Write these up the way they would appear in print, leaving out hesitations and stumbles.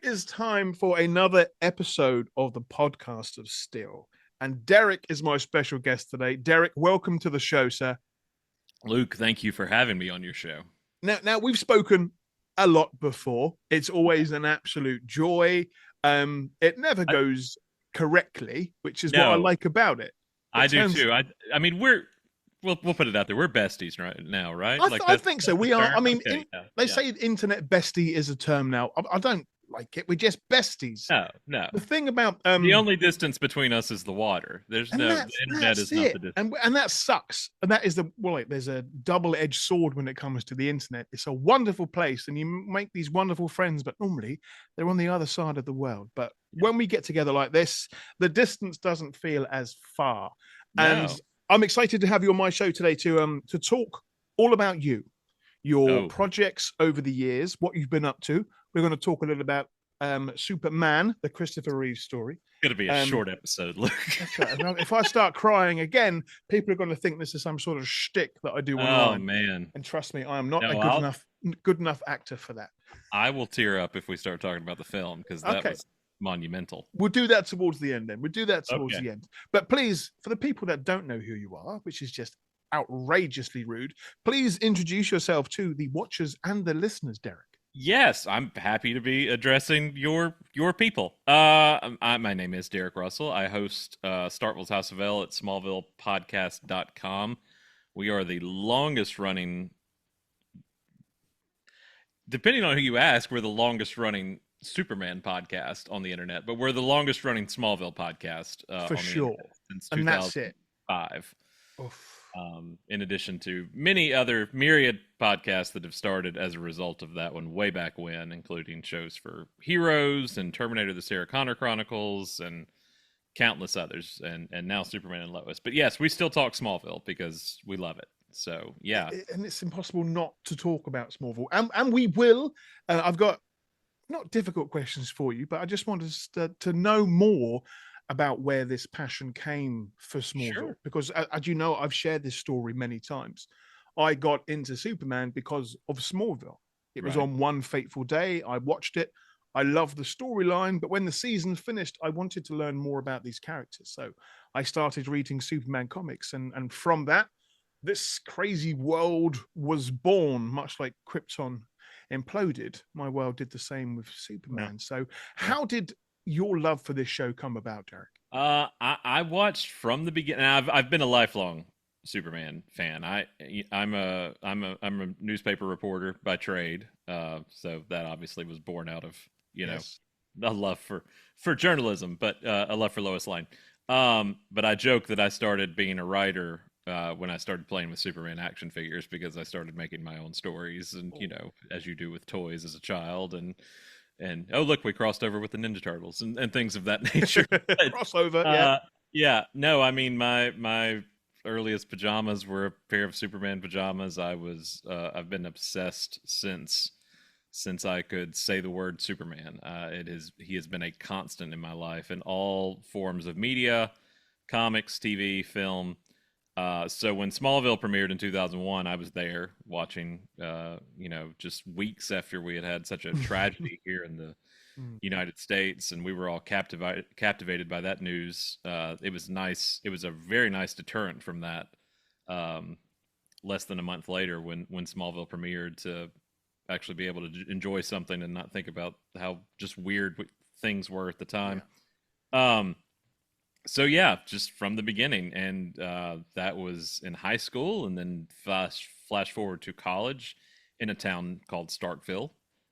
is time for another episode of the podcast of Steel. And Derek is my special guest today. Derek, welcome to the show, sir. Luke, thank you for having me on your show. Now we've spoken a lot before. It's always an absolute joy. It never I, goes correctly, which is what I no, like about it. I It do turns too. I mean, we'll put it out there. We're besties right now, right? Like I think so. that's the We are. I term. mean, Okay, yeah, they yeah. say internet bestie is a term now. I don't like it. We're just besties. No, no. The thing about The only distance between us is the water. and The internet that's is not it, the distance. and that sucks. And that is the well, like, there's a double-edged sword when it comes to the internet. It's a wonderful place, and you make these wonderful friends, but normally they're on the other side of the world. But when we get together like this, the distance doesn't feel as far. And No. I'm excited to have you on my show today to talk all about you, your Oh, projects over the years, what you've been up to. We're going to talk a little about Superman, the Christopher Reeve story. it's gonna be a Um, short episode, Luke. that's right. If I start crying again, people are going to think this is some sort of shtick that I do Oh online. man. And trust me, I am not a No, good enough actor for that. I will tear up if we start talking about the film because that Okay, was monumental. we'll do that towards the end. Then we'll do that towards Okay. the end. But please, for the people that don't know who you are, which is just outrageously rude, please introduce yourself to the watchers and the listeners, Derek. Yes, I'm happy to be addressing your people. My name is Derek Russell. I host Startville's House of L at smallvillepodcast.com. We are the longest running, depending on who you ask, we're the longest running Superman podcast on the internet, but we're the longest running Smallville podcast For on the sure, internet since and that's it. 2005. Oof. In addition to many other myriad podcasts that have started as a result of that one way back when, including shows for Heroes and Terminator the Sarah Connor Chronicles and countless others, and now Superman and Lois. But yes, we still talk Smallville because we love it. So yeah. And it's impossible not to talk about Smallville, and we will. I've got not difficult questions for you, but I just want us to know more about where this passion came for Smallville, Sure. because as you know, I've shared this story many times. I got into Superman because of Smallville. It was Right. on one fateful day. I watched it. I loved the storyline, but when the season finished, I wanted to learn more about these characters. So I started reading Superman comics, and from that, this crazy world was born, much like Krypton imploded. My world did the same with Yeah. Superman. So, Yeah. how did your love for this show come about, Derek? I watched from the beginning. I've been a lifelong Superman fan. I'm a newspaper reporter by trade. So that obviously was born out of you know Yes. a love for journalism, but a love for Lois Lane. But I joke that I started being a writer when I started playing with Superman action figures because I started making my own stories, and as you do with toys as a child, and oh look, we crossed over with the Ninja Turtles and things of that nature. But Crossover, yeah. yeah, no, I mean my earliest pajamas were a pair of Superman pajamas. I've been obsessed since I could say the word Superman. He has been a constant in my life in all forms of media, comics, TV, film. So when Smallville premiered in 2001, I was there watching, just weeks after we had had such a tragedy here in the Mm. United States, and we were all captivated by that news. It was nice. It was a very nice deterrent from that. Um, Less than a month later, when Smallville premiered, to actually be able to enjoy something and not think about how just weird things were at the Yeah. time. Um, so yeah, just from the beginning, and that was in high school, and then flash forward to college in a town called Starkville,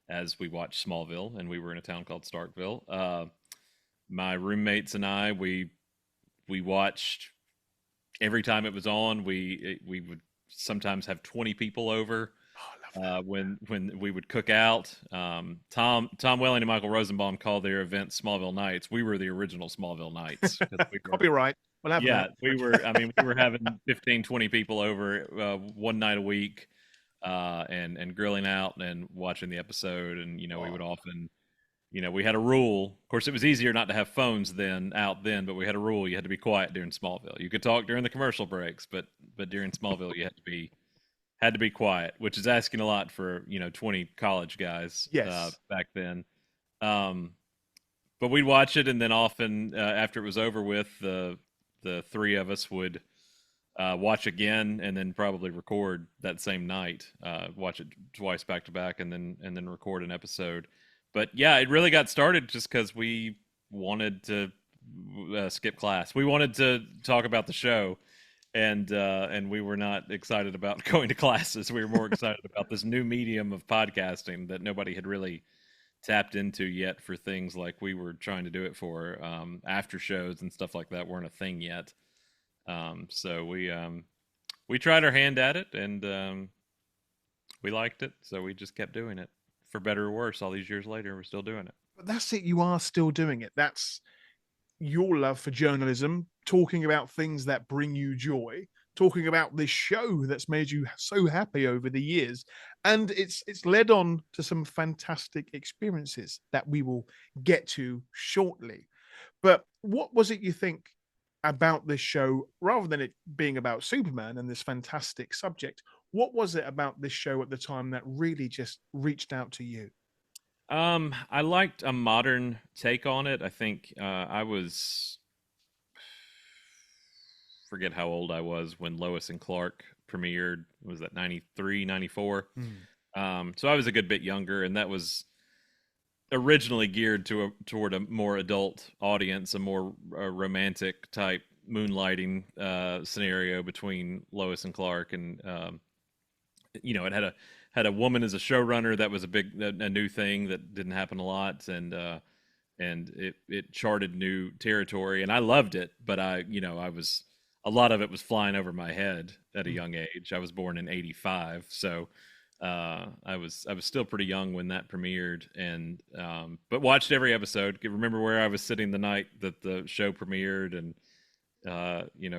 as we watched Smallville, and we were in a town called Starkville. My roommates and I, we watched every time it was on. We would sometimes have 20 people over Oh, I love when we would cook out. Tom Welling and Michael Rosenbaum called their event Smallville Nights. We were the original Smallville Nights because that. we were. Copyright. We'll have Yeah, that. we were. I mean, we were having 15, 20 people over one night a week, and grilling out and watching the episode. And we would Oh, often, we had a rule. Of course, it was easier not to have phones then, but we had a rule: you had to be quiet during Smallville. You could talk during the commercial breaks, but during Smallville, you had to be quiet, which is asking a lot for 20 college guys yes. back then. Um, but we'd watch it, and then often after it was over with, the three of us would watch again, and then probably record that same night. Watch it twice back to back, and then record an episode. But yeah, it really got started just because we wanted to skip class. We wanted to talk about the show, and we were not excited about going to classes. We were more excited about this new medium of podcasting that nobody had really tapped into yet for things like we were trying to do it for. After shows and stuff like that weren't a thing yet. So we tried our hand at it, and we liked it, so we just kept doing it. For better or worse, all these years later, we're still doing it. But that's it. You are still doing it. That's your love for journalism, talking about things that bring you joy, talking about this show that's made you so happy over the years, and it's led on to some fantastic experiences that we will get to shortly. But what was it you think about this show, rather than it being about Superman and this fantastic subject? What was it about this show at the time that really just reached out to you? I liked a modern take on it. I think I was forget how old I was when Lois and Clark premiered. Was that 93, 94? Hmm. So I was a good bit younger, and that was originally geared toward a more adult audience, a more romantic type moonlighting scenario between Lois and Clark, and it had a woman as a showrunner. That was a new thing that didn't happen a lot, and it charted new territory, and I loved it. But I was a lot of it was flying over my head at a young age. I was born in '85, so I was still pretty young when that premiered, and but watched every episode. Can remember where I was sitting the night that the show premiered, and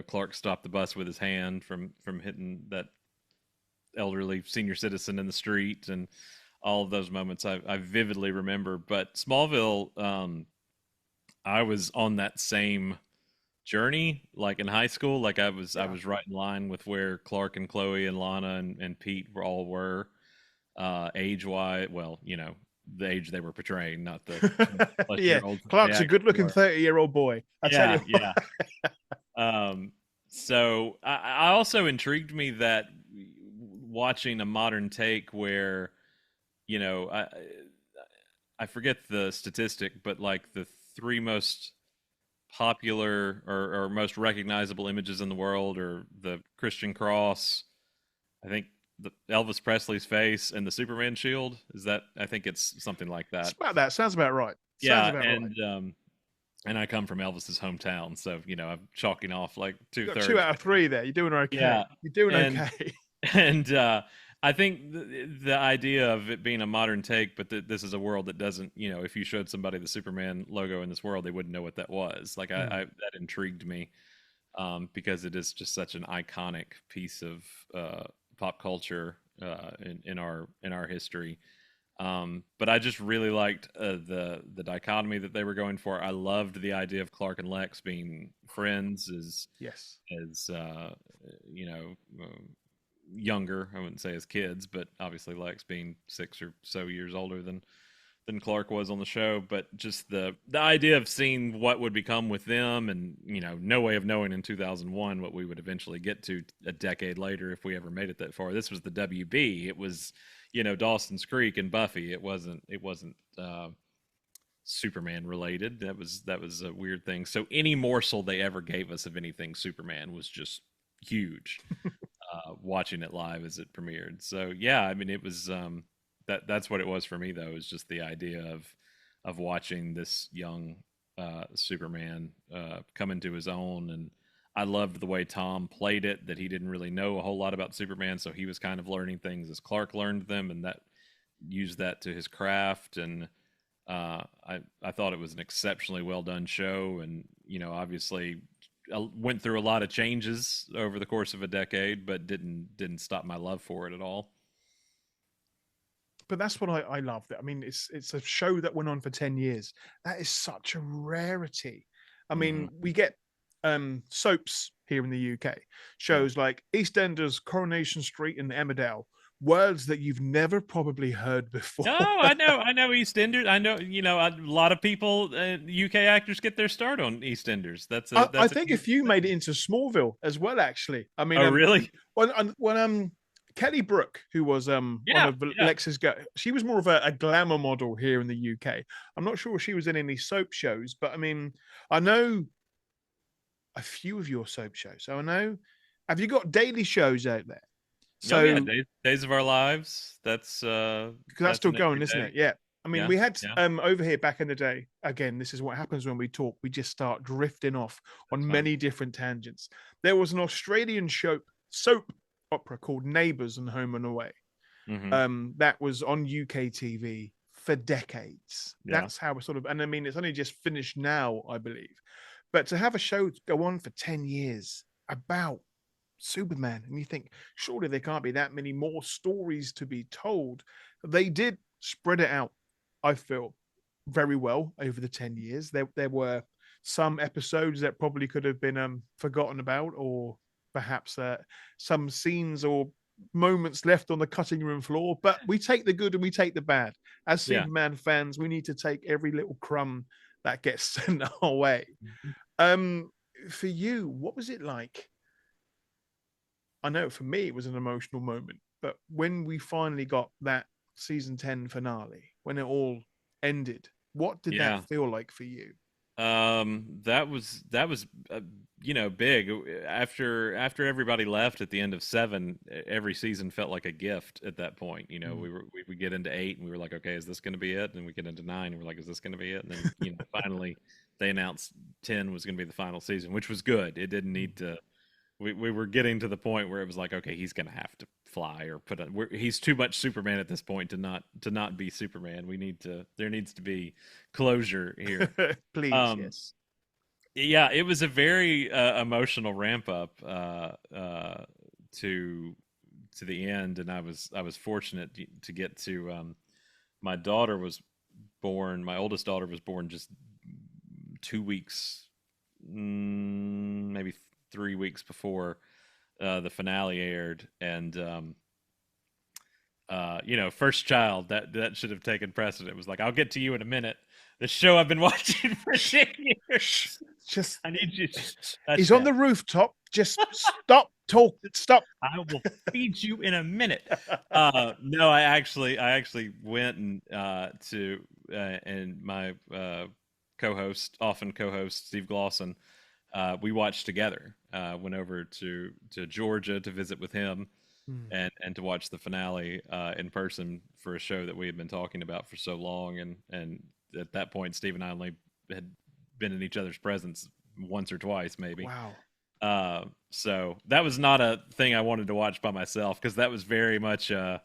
Clark stopped the bus with his hand from hitting that elderly senior citizen in the street, and all of those moments I vividly remember. But Smallville, I was on that same journey, like in high school. Like I was right in line with where Clark and Chloe and Lana and Pete were age wise. Well, the age they were portraying, not the plus Yeah, year olds they Clark's a actually good-looking were. 30-year-old boy. I tell Yeah, you. yeah. Um, so I also intrigued me that watching a modern take where, you know, I I forget the statistic, but like the three most popular or most recognizable images in the world are the Christian cross, I think the Elvis Presley's face, and the Superman shield. Is that? I think it's something like It's that. about that. Sounds about right. Sounds Yeah, about right. and I come from Elvis's hometown, so I'm chalking off like two You got two thirds. out of three there. You're doing okay. Yeah, You're doing and okay. and I think the idea of it being a modern take, but this is a world that doesn't, if you showed somebody the Superman logo in this world, they wouldn't know what that was. Like Hmm. that intrigued me, because it is just such an iconic piece of pop culture in our history. But I just really liked the dichotomy that they were going for. I loved the idea of Clark and Lex being friends Yes. as you know younger. I wouldn't say as kids, but obviously Lex being 6 or so years older than Clark was on the show. But just the idea of seeing what would become with them, and no way of knowing in 2001 what we would eventually get to a decade later if we ever made it that far. This was the WB. It was Dawson's Creek and Buffy. It wasn't Superman related. That was a weird thing. So any morsel they ever gave us of anything Superman was just huge. Watching it live as it premiered. So yeah, I mean, it was that's what it was for me though. Is just the idea of watching this young Superman come into his own, and I loved the way Tom played it. That he didn't really know a whole lot about Superman, so he was kind of learning things as Clark learned them, and that used that to his craft. And I thought it was an exceptionally well done show, and obviously went through a lot of changes over the course of a decade, but didn't stop my love for it at all. But that's what I love. I mean, it's a show that went on for 10 years. That is such a rarity. I Hmm. mean, we get soaps here in the UK, shows like EastEnders, Coronation Street, and Emmerdale, words that you've never probably heard before. No, I know EastEnders. I know, a lot of people, UK actors get their start on EastEnders. I That's a think a huge few made it thing. into Smallville as well. Actually, I mean, Oh, really? when Kelly Brook, who was one Yeah, of yeah. Lex's go, she was more of a glamour model here in the UK. I'm not sure she was in any soap shows, but I mean, I know a few of your soap shows. So I know, have you got daily shows out there? Oh, yeah. So Days of Our Lives. because that's That's still an going, isn't everyday. it? Yeah. I mean, Yeah, we had yeah. over here back in the day. Again, this is what happens when we talk. We just start drifting off That's on fine. many different tangents. There was an Australian show soap opera called Neighbours and Home and Away. Hmm. That was on UK TV for decades. Yeah, That's how we sort of, and I mean, it's only just finished now, I believe. But to have a show go on for 10 years about Superman, and you think, surely there can't be that many more stories to be told. They did spread it out, I feel, very well over the 10 years. There were some episodes that probably could have been forgotten about, or perhaps some scenes or moments left on the cutting room floor. But we take the good and we take the bad. As yeah. Superman fans, we need to take every little crumb that gets sent our way. Mhm. Um, for you, what was it like? I know for me it was an emotional moment, but when we finally got that season 10 finale, when it all ended, what did that Yeah. feel like for you? That was big. After everybody left at the end of seven, every season felt like a gift at that point. Mm. We would get into eight and we were like, okay, is this going to be it? And then we get into nine and we're like, is this going to be it? And then finally they announced 10 was going to be the final season, which was good. It didn't need to. We were getting to the point where it was like, okay, he's going to have to fly or put on. He's too much Superman at this point to not be Superman. There needs to be closure here. Please, Um, yes. yeah, it was a very emotional ramp up to the end, and I was fortunate to get to. My daughter was born. My oldest daughter was born just 2 weeks, maybe 3 weeks before the finale aired, and first child that should have taken precedent. It was like, I'll get to you in a minute. The show I've been watching for 10 years. Just I need you to he's touch on that. the rooftop. Just stop, talk, stop. I will feed you in a minute. No, I actually went and and my often co-host Steve Glosson, we watched together. Went over to Georgia to visit with him Mm. and to watch the finale in person for a show that we had been talking about for so long. And at that point, Steve and I only had been in each other's presence once or twice, maybe. Wow. So that was not a thing I wanted to watch by myself because that was very much that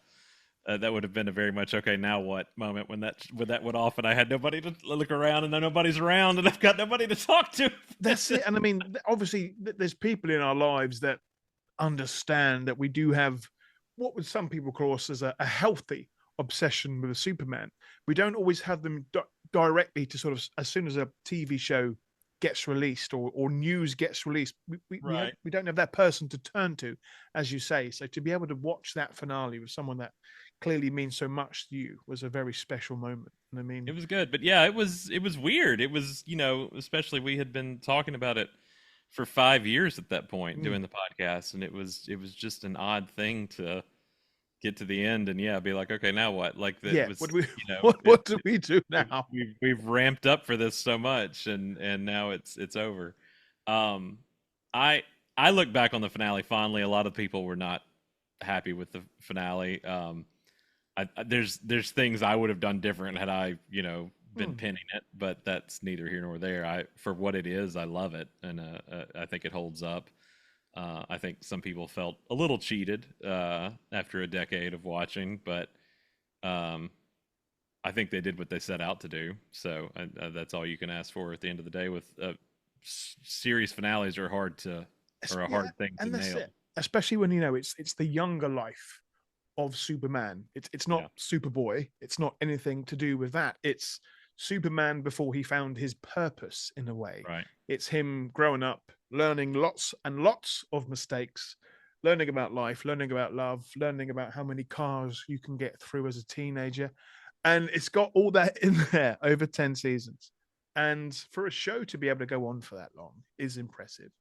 would have been a very much okay now what moment when that went off and I had nobody to look around and then nobody's around and I've got nobody to talk to. That's it. And I mean, obviously, there's people in our lives that understand that we do have what would some people call us as a healthy obsession with a Superman. We don't always have them directly to sort of as soon as a TV show gets released or news gets released, Right. we don't have that person to turn to, as you say. So to be able to watch that finale with someone that clearly means so much to you was a very special moment. And I It mean, was good, but yeah, it was weird. It was, especially we had been talking about it for 5 years at that point mm, doing the podcast, and it was just an odd thing to get to the end and yeah, be like, okay, now what? Like that yeah, what was, do we what do we do we've, now? we've ramped up for this so much, and now it's over. Um, I I look back on the finale fondly. A lot of people were not happy with the finale. There's things I would have done different had I been Mm, pinning it, but that's neither here nor there. I For what it is, I love it, and I think it holds up. I think some people felt a little cheated after a decade of watching, but um, I think they did what they set out to do. So that's all you can ask for at the end of the day. With series finales are a yeah, hard thing to and that's nail. it. Especially when it's the younger life of Superman. It's not Yeah, Superboy. It's not anything to do with that. It's Superman before he found his purpose in a way. right. It's him growing up, learning lots and lots of mistakes, learning about life, learning about love, learning about how many cars you can get through as a teenager. And it's got all that in there over 10 seasons. And for a show to be able to go on for that long is impressive.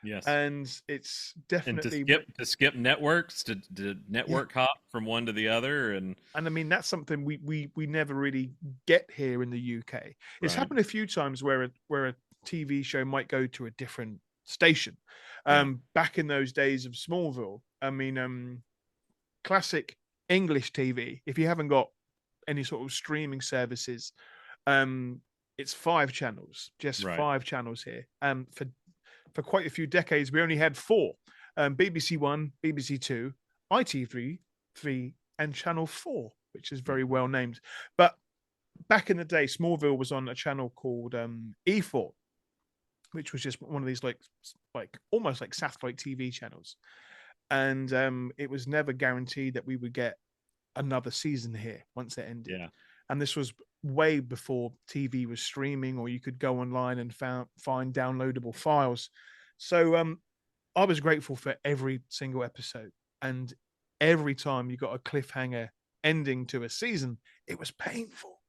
Yes. And it's And definitely, to skip networks, to yeah. network hop from one to the other, and And I mean, that's something we never really get here in the UK. It's right. happened a few times where a TV show might go to a different station. Yeah. Back in those days of Smallville, I mean, classic English TV. If you haven't got any sort of streaming services, um, it's 5 channels, just Right. 5 channels here. For quite a few decades, we only had four: BBC One, BBC Two, ITV3, and Channel 4, which is very well named. But back in the day, Smallville was on a channel called E4, which was just one of these like almost like satellite TV channels, and it was never guaranteed that we would get another season here once it ended. Yeah. And this was way before TV was streaming, or you could go online and find downloadable files. So I was grateful for every single episode, and every time you got a cliffhanger ending to a season, it was painful.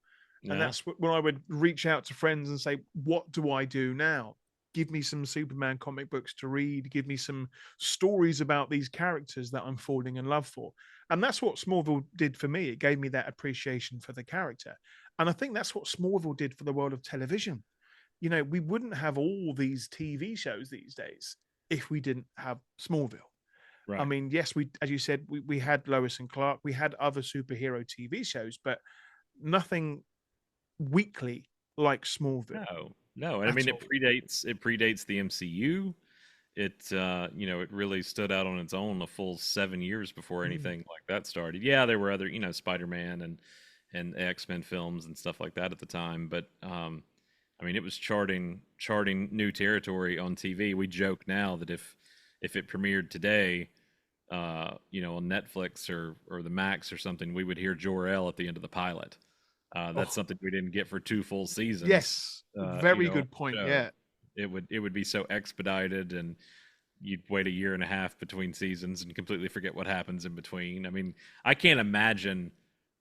And Yeah. that's when I would reach out to friends and say, "What do I do now? Give me some Superman comic books to read. Give me some stories about these characters that I'm falling in love for." And that's what Smallville did for me. It gave me that appreciation for the character. And I think that's what Smallville did for the world of television. You know, we wouldn't have all these TV shows these days if we didn't have Smallville. I Right. mean, yes, we, as you said, we had Lois and Clark, we had other superhero TV shows, but nothing weekly like Smallville No. No. And I at mean, all. it predates the MCU. It it really stood out on its own a full 7 years before Mm. anything like that started. Yeah, there were other, Spider-Man and X-Men films and stuff like that at the time, but I mean, it was charting new territory on TV. We joke now that if it premiered today, on Netflix or the Max or something, we would hear Jor-El at the end of the pilot. That's Oh, something we didn't get for 2 full seasons. yes, very On good the point. show. Yeah, It would be so expedited, and you'd wait a year and a half between seasons and completely forget what happens in between. I mean, I can't imagine.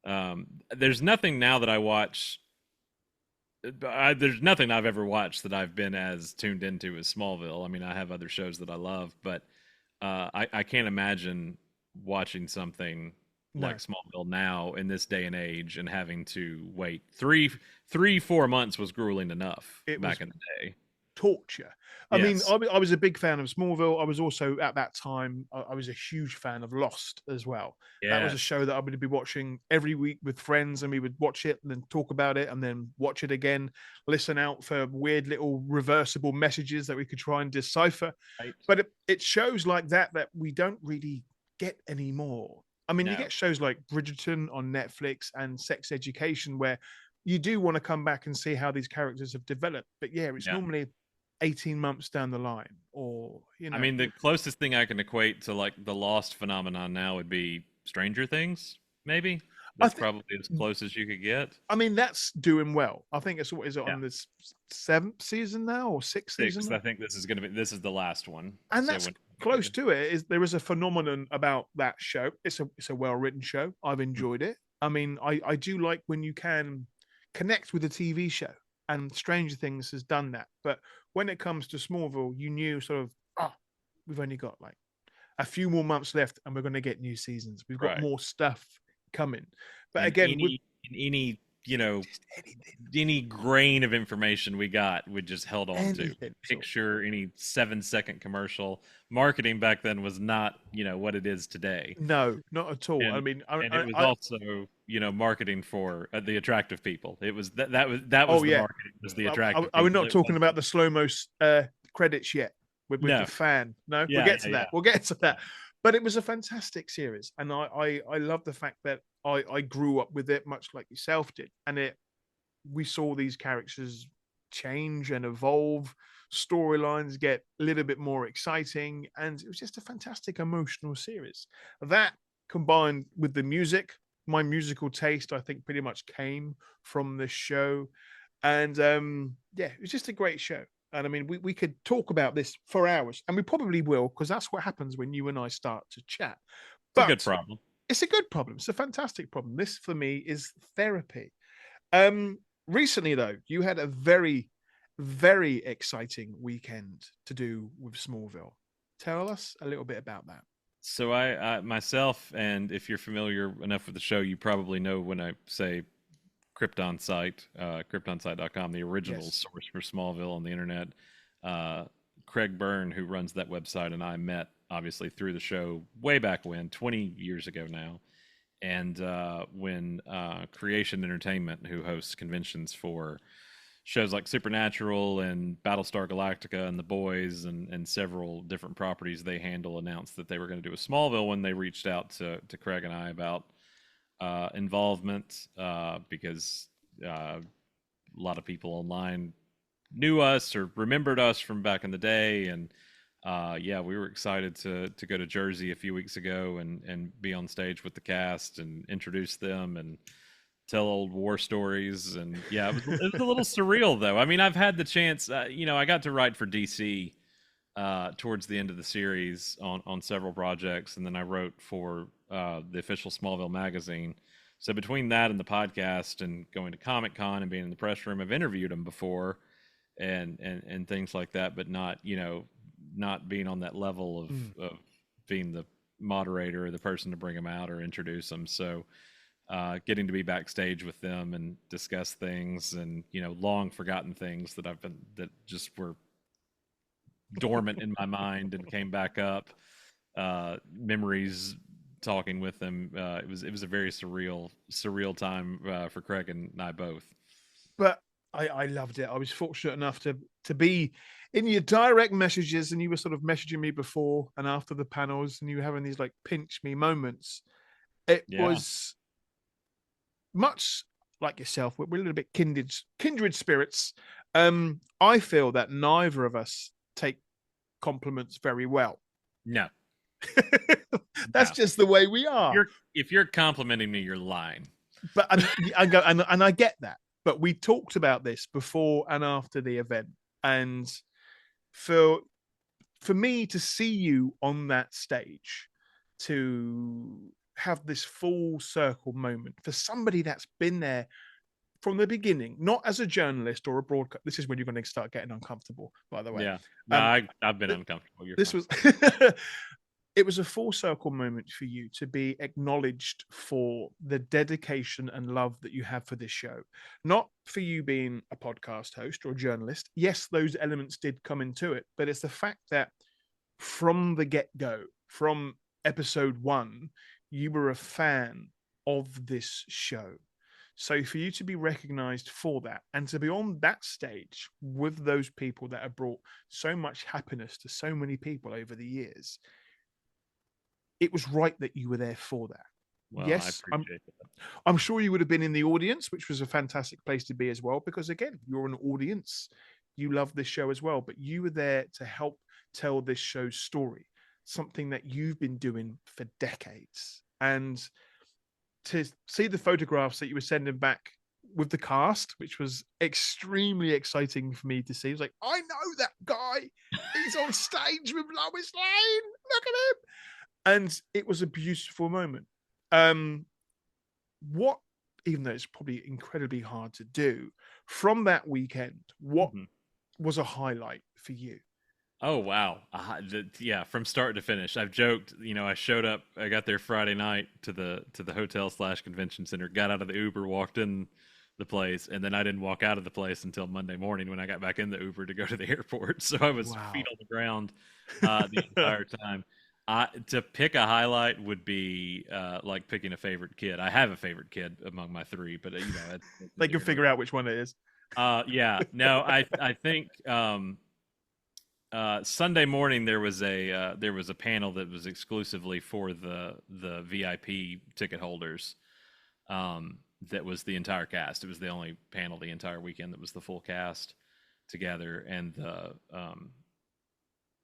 There's nothing now that I watch. There's nothing I've ever watched that I've been as tuned into as Smallville. I mean, I have other shows that I love, but I can't imagine watching something like no, Smallville now in this day and age and having to wait 4 months was grueling enough it was back in the day. torture. I mean, Yes. I was a big fan of Smallville. I was also at that time, I was a huge fan of Lost as well. That was a Yes. show that I would be watching every week with friends, and we would watch it and then talk about it and then watch it again, listen out for weird little reversible messages that we could try and decipher. Right. But it shows like that we don't really get anymore. I mean, you No. get shows like Bridgerton on Netflix and Sex Education where you do want to come back and see how these characters have developed. But yeah, it's Yeah. normally 18 months down the line, or I mean, the closest thing I can equate to like the Lost phenomenon now would be Stranger Things, maybe. I That's think, probably as close as you could get. I mean, that's doing well. I think it's what is it Yeah. on this 7th season now or 6th season, Sixth, I think this is the last one. and So that's when close to it. Is there is a phenomenon about that show? It's a well written show. I've enjoyed it. I mean, I do like when you can connect with a TV show, and Stranger Things has done that. But when it comes to Smallville, you knew sort of, we've only got like a few more months left, and we're going to get new seasons. We've got right. more stuff coming. But And again, with any just anything, any grain of information we got, we just held on to. anything. Picture, any 7-second commercial. Marketing back then was not, what it is today. No, not at all. I And mean, and it was I also, marketing for the attractive people. It was that was oh the yeah, marketing, was the attractive are we people. not It talking was about the slow mo credits yet with no. the fan? No, we'll Yeah, get yeah, to yeah. that. We'll get to that. But it was a fantastic series, and I love the fact that I grew up with it, much like yourself did, and we saw these characters change and evolve, storylines get a little bit more exciting, and it was just a fantastic emotional series. That combined with the music, my musical taste, I think, pretty much came from this show. And yeah, it was just a great show. And I mean, we could talk about this for hours, and we probably will, because that's what happens when you and I start to chat. It's a good But problem. it's a good problem. It's a fantastic problem. This for me is therapy. Recently though, you had a very, very exciting weekend to do with Smallville. Tell us a little bit about that. So I myself, and if you're familiar enough with the show, you probably know when I say KryptonSite, KryptonSite.com, the original Yes. source for Smallville on the internet. Uh, Craig Byrne, who runs that website, and I met obviously through the show way back when, 20 years ago now. And when Creation Entertainment, who hosts conventions for shows like Supernatural and Battlestar Galactica and The Boys and several different properties they handle, announced that they were going to do a Smallville, when they reached out to Craig and I about involvement, because a lot of people online knew us or remembered us from back in the day. And yeah, we were excited to go to Jersey a few weeks ago and be on stage with the cast and introduce them and tell old war stories. And yeah, it was a little surreal though. I mean, I've had the chance, I got to write for DC towards the end of the series on several projects, and then I wrote for the official Smallville magazine. So between that and the podcast and going to Comic Con and being in the press room, I've interviewed them before and things like that, but not not being on that level of being the moderator or the person to bring them out or introduce them. So getting to be backstage with them and discuss things and long forgotten things that just were dormant in my mind and came back up. Memories talking with them. It was a very surreal time for Craig and I both. But I loved it. I was fortunate enough to be in your direct messages, and you were sort of messaging me before and after the panels, and you were having these like pinch me moments. It Yeah. was much like yourself. We're a little bit kindred spirits. I feel that neither of us take compliments very well. No. That's No. just the way we are. If you're complimenting me, you're lying. But I go and I get that. But we talked about this before and after the event, and for me to see you on that stage, to have this full circle moment for somebody that's been there from the beginning, not as a journalist or a broadcast. This is when you're going to start getting uncomfortable, by the way. Yeah. No, I've been uncomfortable. You're This fine. was it was a full circle moment for you to be acknowledged for the dedication and love that you have for this show. Not for you being a podcast host or a journalist. Yes, those elements did come into it, but it's the fact that from the get go, from episode one, you were a fan of this show. So for you to be recognized for that and to be on that stage with those people that have brought so much happiness to so many people over the years, it was right that you were there for that. Well, I Yes, appreciate that. I'm sure you would have been in the audience, which was a fantastic place to be as well, because again, you're an audience. You love this show as well, but you were there to help tell this show's story, something that you've been doing for decades. And to see the photographs that you were sending back with the cast, which was extremely exciting for me to see. It was like, I know that guy. He's on stage with Lois Lane. Look at him. And it was a beautiful moment. What, even though it's probably incredibly hard to do, from that weekend, what was a highlight for you? Oh wow, yeah, from start to finish. I've joked, I showed up. I got there Friday night to the hotel/convention center. Got out of the Uber, walked in the place, and then I didn't walk out of the place until Monday morning when I got back in the Uber to go to the airport. So I was feet on the ground the entire time. To pick a highlight would be like picking a favorite kid. I have a favorite kid among my three, but they can figure out which one it is. Yeah, no, I think. Sunday morning there was a panel that was exclusively for the VIP ticket holders. That was the entire cast. It was the only panel the entire weekend that was the full cast together, and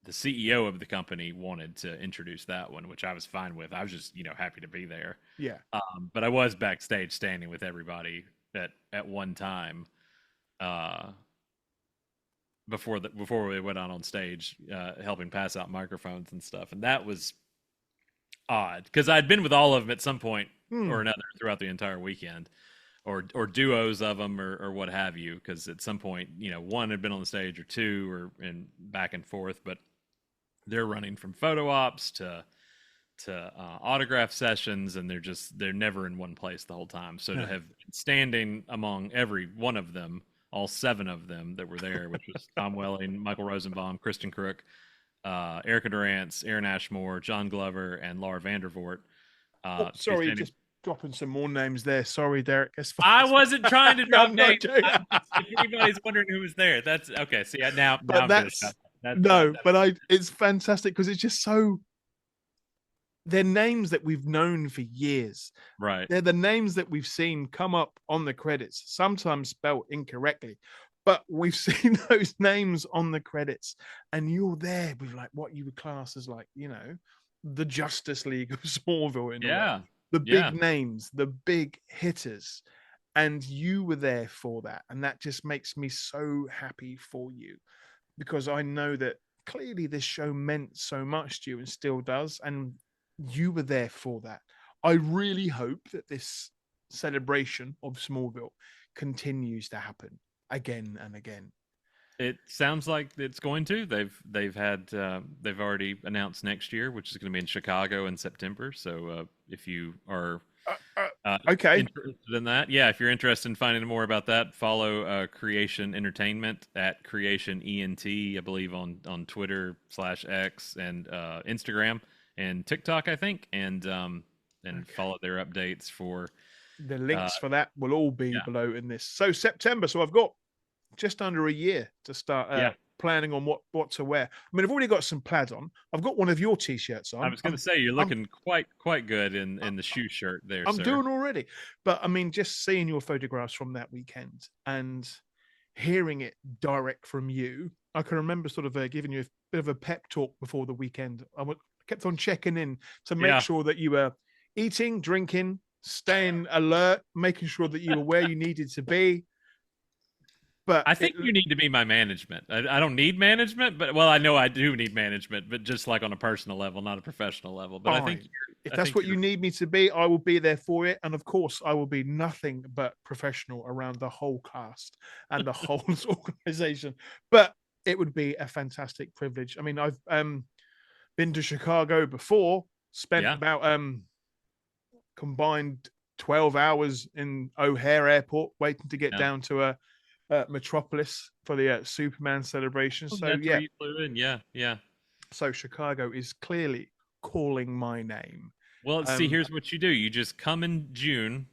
the CEO of the company wanted to introduce that one, which I was fine with. I was just happy to be there. Yeah. But I was backstage standing with everybody at one time. before we went on stage, helping pass out microphones and stuff, and that was odd because I'd been with all of them at some point or Hmm. another throughout the entire weekend, or duos of them or what have you. Because at some point, one had been on the stage or two or and back and forth, but they're running from photo ops to autograph sessions, and they're never in one place the whole time. So to No. have standing among every one of them, all seven of them that were there, which was Tom Welling, Michael Rosenbaum, Kristen Crook, Erica Durance, Aaron Ashmore, John Glover, and Laura Vandervoort. Oh, To be sorry, standing. just dropping some more names there. Sorry, Derek. As far I as wasn't trying to drop I'm not names. joking. If anybody's wondering who was there, that's okay. See, now But I'm gonna that's stop. That no, but it's fantastic because it's just so they're names that we've known for years. right. They're the names that we've seen come up on the credits, sometimes spelled incorrectly, but we've seen those names on the credits, and you're there with like what you would class as like, the Justice League of Smallville in a way. Yeah. The Yeah. big names, the big hitters, and you were there for that, and that just makes me so happy for you because I know that clearly this show meant so much to you and still does, and you were there for that. I really hope that this celebration of Smallville continues to happen again and again. It sounds like it's going to. They've already announced next year, which is going to be in Chicago in September. So if you are Uh, uh, okay, interested in that, yeah, if you're interested in finding more about that, follow Creation Entertainment at Creation ENT, I believe on Twitter/X and Instagram and TikTok, I think, and okay. follow their updates for The uh, links for that will all be yeah, below in this. So September. So I've got just under a year to start yeah. planning on what to wear. I mean, I've already got some plaid on. I've got one of your t-shirts I on. was going to say you're I'm looking quite good in the shoe shirt there, I'm sir. doing already. But I mean, just seeing your photographs from that weekend and hearing it direct from you, I can remember sort of giving you a bit of a pep talk before the weekend. Kept on checking in to make Yeah. sure that you were eating, drinking, staying alert, making sure that you were where you needed to be. But I it, think you need to be my management. I don't need management, but well, I know I do need management, but just like on a personal level, not a professional level. But fine. If I that's think what you you're need me to be, I will be there for it. And of course, I will be nothing but professional around the whole cast and the whole organization. But it would be a fantastic privilege. I mean, I've been to Chicago before, spent yeah, about combined 12 hours in O'Hare Airport waiting to get yeah. down to Metropolis for the Superman celebration. Oh, So that's where yeah, you flew in. Yeah, yeah. so Chicago is clearly calling my name. Well, see, Um, here's what you do: you just come in June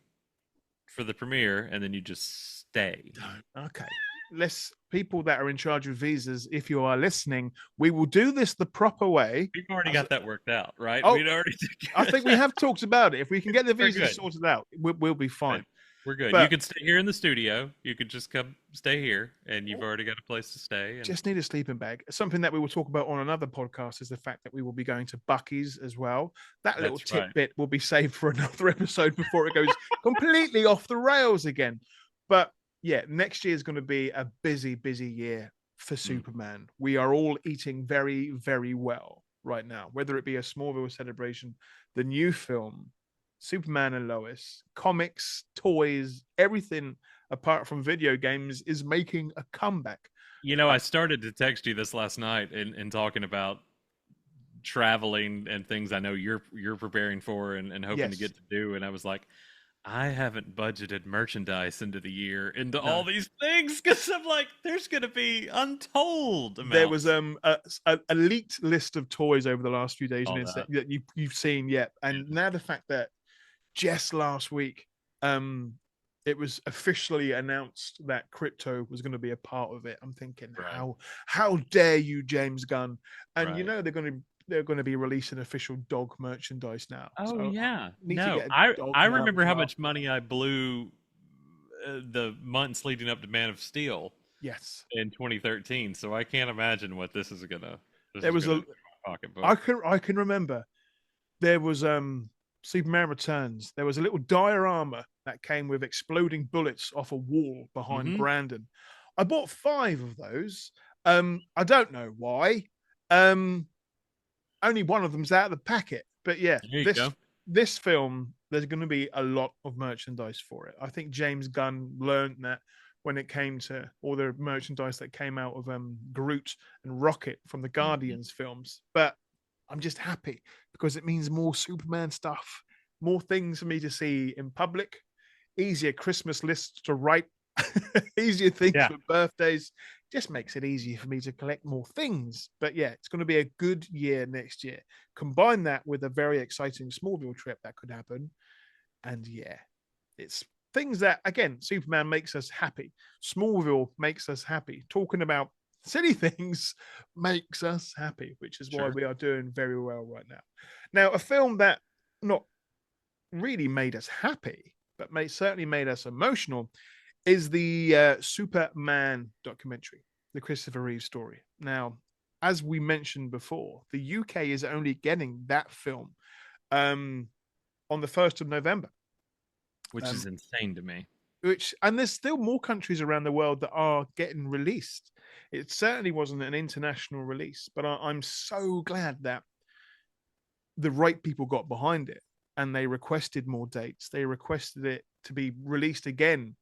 for the premiere, and then you just stay. Okay. Let's people that are in charge of visas, if you are listening, we will do this the proper way. We've already As got that worked out, right? oh, We'd already. I think we have talked about it. If we can get the We're visas good. sorted out, we'll be Good. fine. We're good. You But could stay here in the studio. You could just come stay here, and you've already got a place to stay. And just need a sleeping bag. Something that we will talk about on another podcast is the fact that we will be going to Bucky's as well. That little that's right. tidbit will be saved for another episode before it goes completely off the rails again. But yeah, next year is going to be a busy, busy year for Mm. Superman. We are all eating very, very well right now, whether it be a Smallville celebration, the new film, Superman and Lois, comics, toys, everything apart from video games is making a comeback. I started to text you this last night in talking about traveling and things I know you're preparing for and hoping to Yes. get to do. And I was like, I haven't budgeted merchandise into the year into all No. these things because I'm like, there's gonna be untold There was amounts. a leaked list of toys over the last few days on All Insta that. that you've seen yet, and now the fact that just last week, it was officially announced that crypto was going to be a part of it. I'm thinking, Right. how dare you, James Gunn? And Right. they're going to be releasing official dog merchandise now. Oh So I yeah. need to No, get a dog I now remember as how well. much money I blew the months leading up to Man of Steel Yes, in 2013. So I can't imagine what this there is was gonna a. do in my pocketbook. I can remember there was Superman Returns. There was a little diorama that came with exploding bullets off a wall behind Mm-hmm. Brandon. I bought 5 of those, I don't know why. Um, Only one of them's out of the packet. But yeah, There you this go. this film, there's going to be a lot of merchandise for it. I think James Gunn learned that when it came to all the merchandise that came out of Groot and Rocket from the Mhm. Guardians films. But I'm just happy because it means more Superman stuff, more things for me to see in public, easier Christmas lists to write, easier things Yeah, for birthdays. Just makes it easier for me to collect more things. But yeah, it's going to be a good year next year. Combine that with a very exciting Smallville trip that could happen. And yeah, it's things that, again, Superman makes us happy. Smallville makes us happy. Talking about silly things makes us happy, which is why sure. we are doing very well right now. Now, a film that not really made us happy, but certainly made us emotional is the Superman documentary, the Christopher Reeve story. Now, as we mentioned before, the UK is only getting that film um, on the 1st of November. Which is Um, insane to me. and there's still more countries around the world that are getting released. It certainly wasn't an international release, but I'm so glad that the right people got behind it and they requested more dates. They requested it to be released again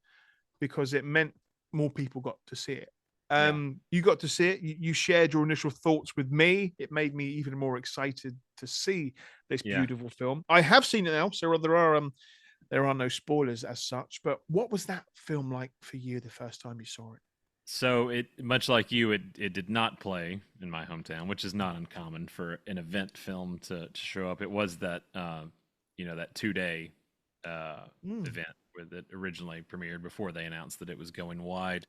because it meant more people got to see it. Yeah. You got to see it. You shared your initial thoughts with me. It made me even more excited to see this Yeah. beautiful film. I have seen it now, so there are no spoilers as such. But what was that film like for you the first time you saw it? So it, much like you, it did not play in my hometown, which is not uncommon for an event film to show up. It was that that 2 day uh, Mm. event where that originally premiered before they announced that it was going wide,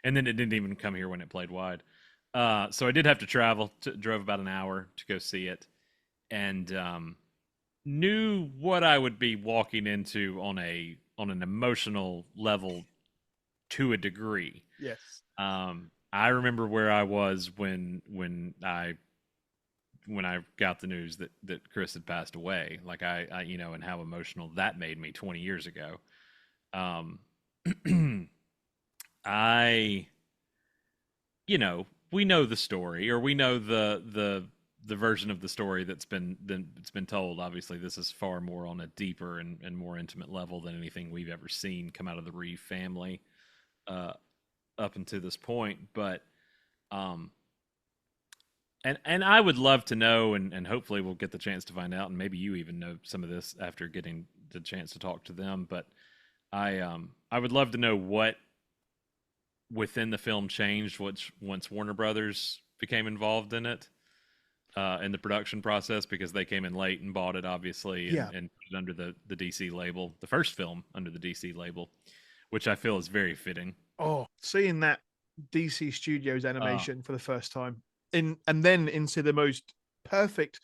and then it didn't even come here when it played wide. So I did have to travel. Drove about an hour to go see it, and knew what I would be walking into on an emotional level to a degree. Yes. I remember where I was when I got the news that Chris had passed away. Like and how emotional that made me 20 years ago. Um, I we know the story, or we know the version of the story that's been told. Obviously, this is far more on a deeper and more intimate level than anything we've ever seen come out of the Reeve family uh, up until this point. But um, and I would love to know, and hopefully we'll get the chance to find out, and maybe you even know some of this after getting the chance to talk to them. But I would love to know what within the film changed once Warner Brothers became involved in the production process, because they came in late and bought it, obviously, Yeah. and put it under the DC label, the first film under the DC label, which I feel is very fitting. Oh, seeing that DC Studios Uh, animation for the first time, and then into the most perfect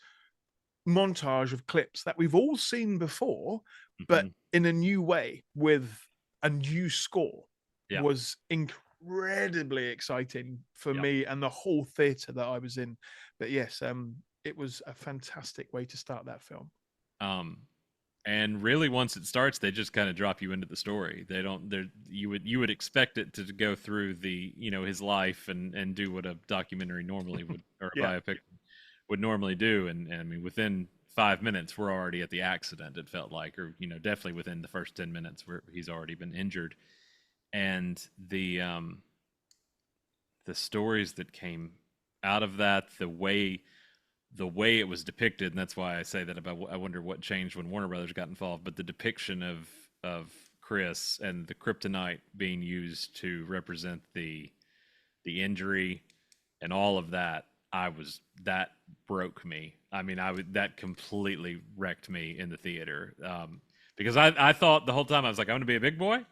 montage of clips that we've all seen before, but mhm. in a new way with a new score Yeah, was incredibly exciting for yeah. me and the whole theater that I was in. But yes, it was a fantastic way to start that film. Um, and really, once it starts, they just kind of drop you into the story. They don't. They you would expect it to go through the his life and do what a documentary normally would, or a Yeah. biopic would normally do. And I mean, within 5 minutes, we're already at the accident. It felt like, or definitely within the first 10 minutes, where he's already been injured. And the stories that came out of that, the way it was depicted, and that's why I say that about, I wonder what changed when Warner Brothers got involved. But the depiction of Chris and the kryptonite being used to represent the injury and all of that, that broke me. I mean, that completely wrecked me in the theater, because I thought the whole time, I was like, I'm going to be a big boy.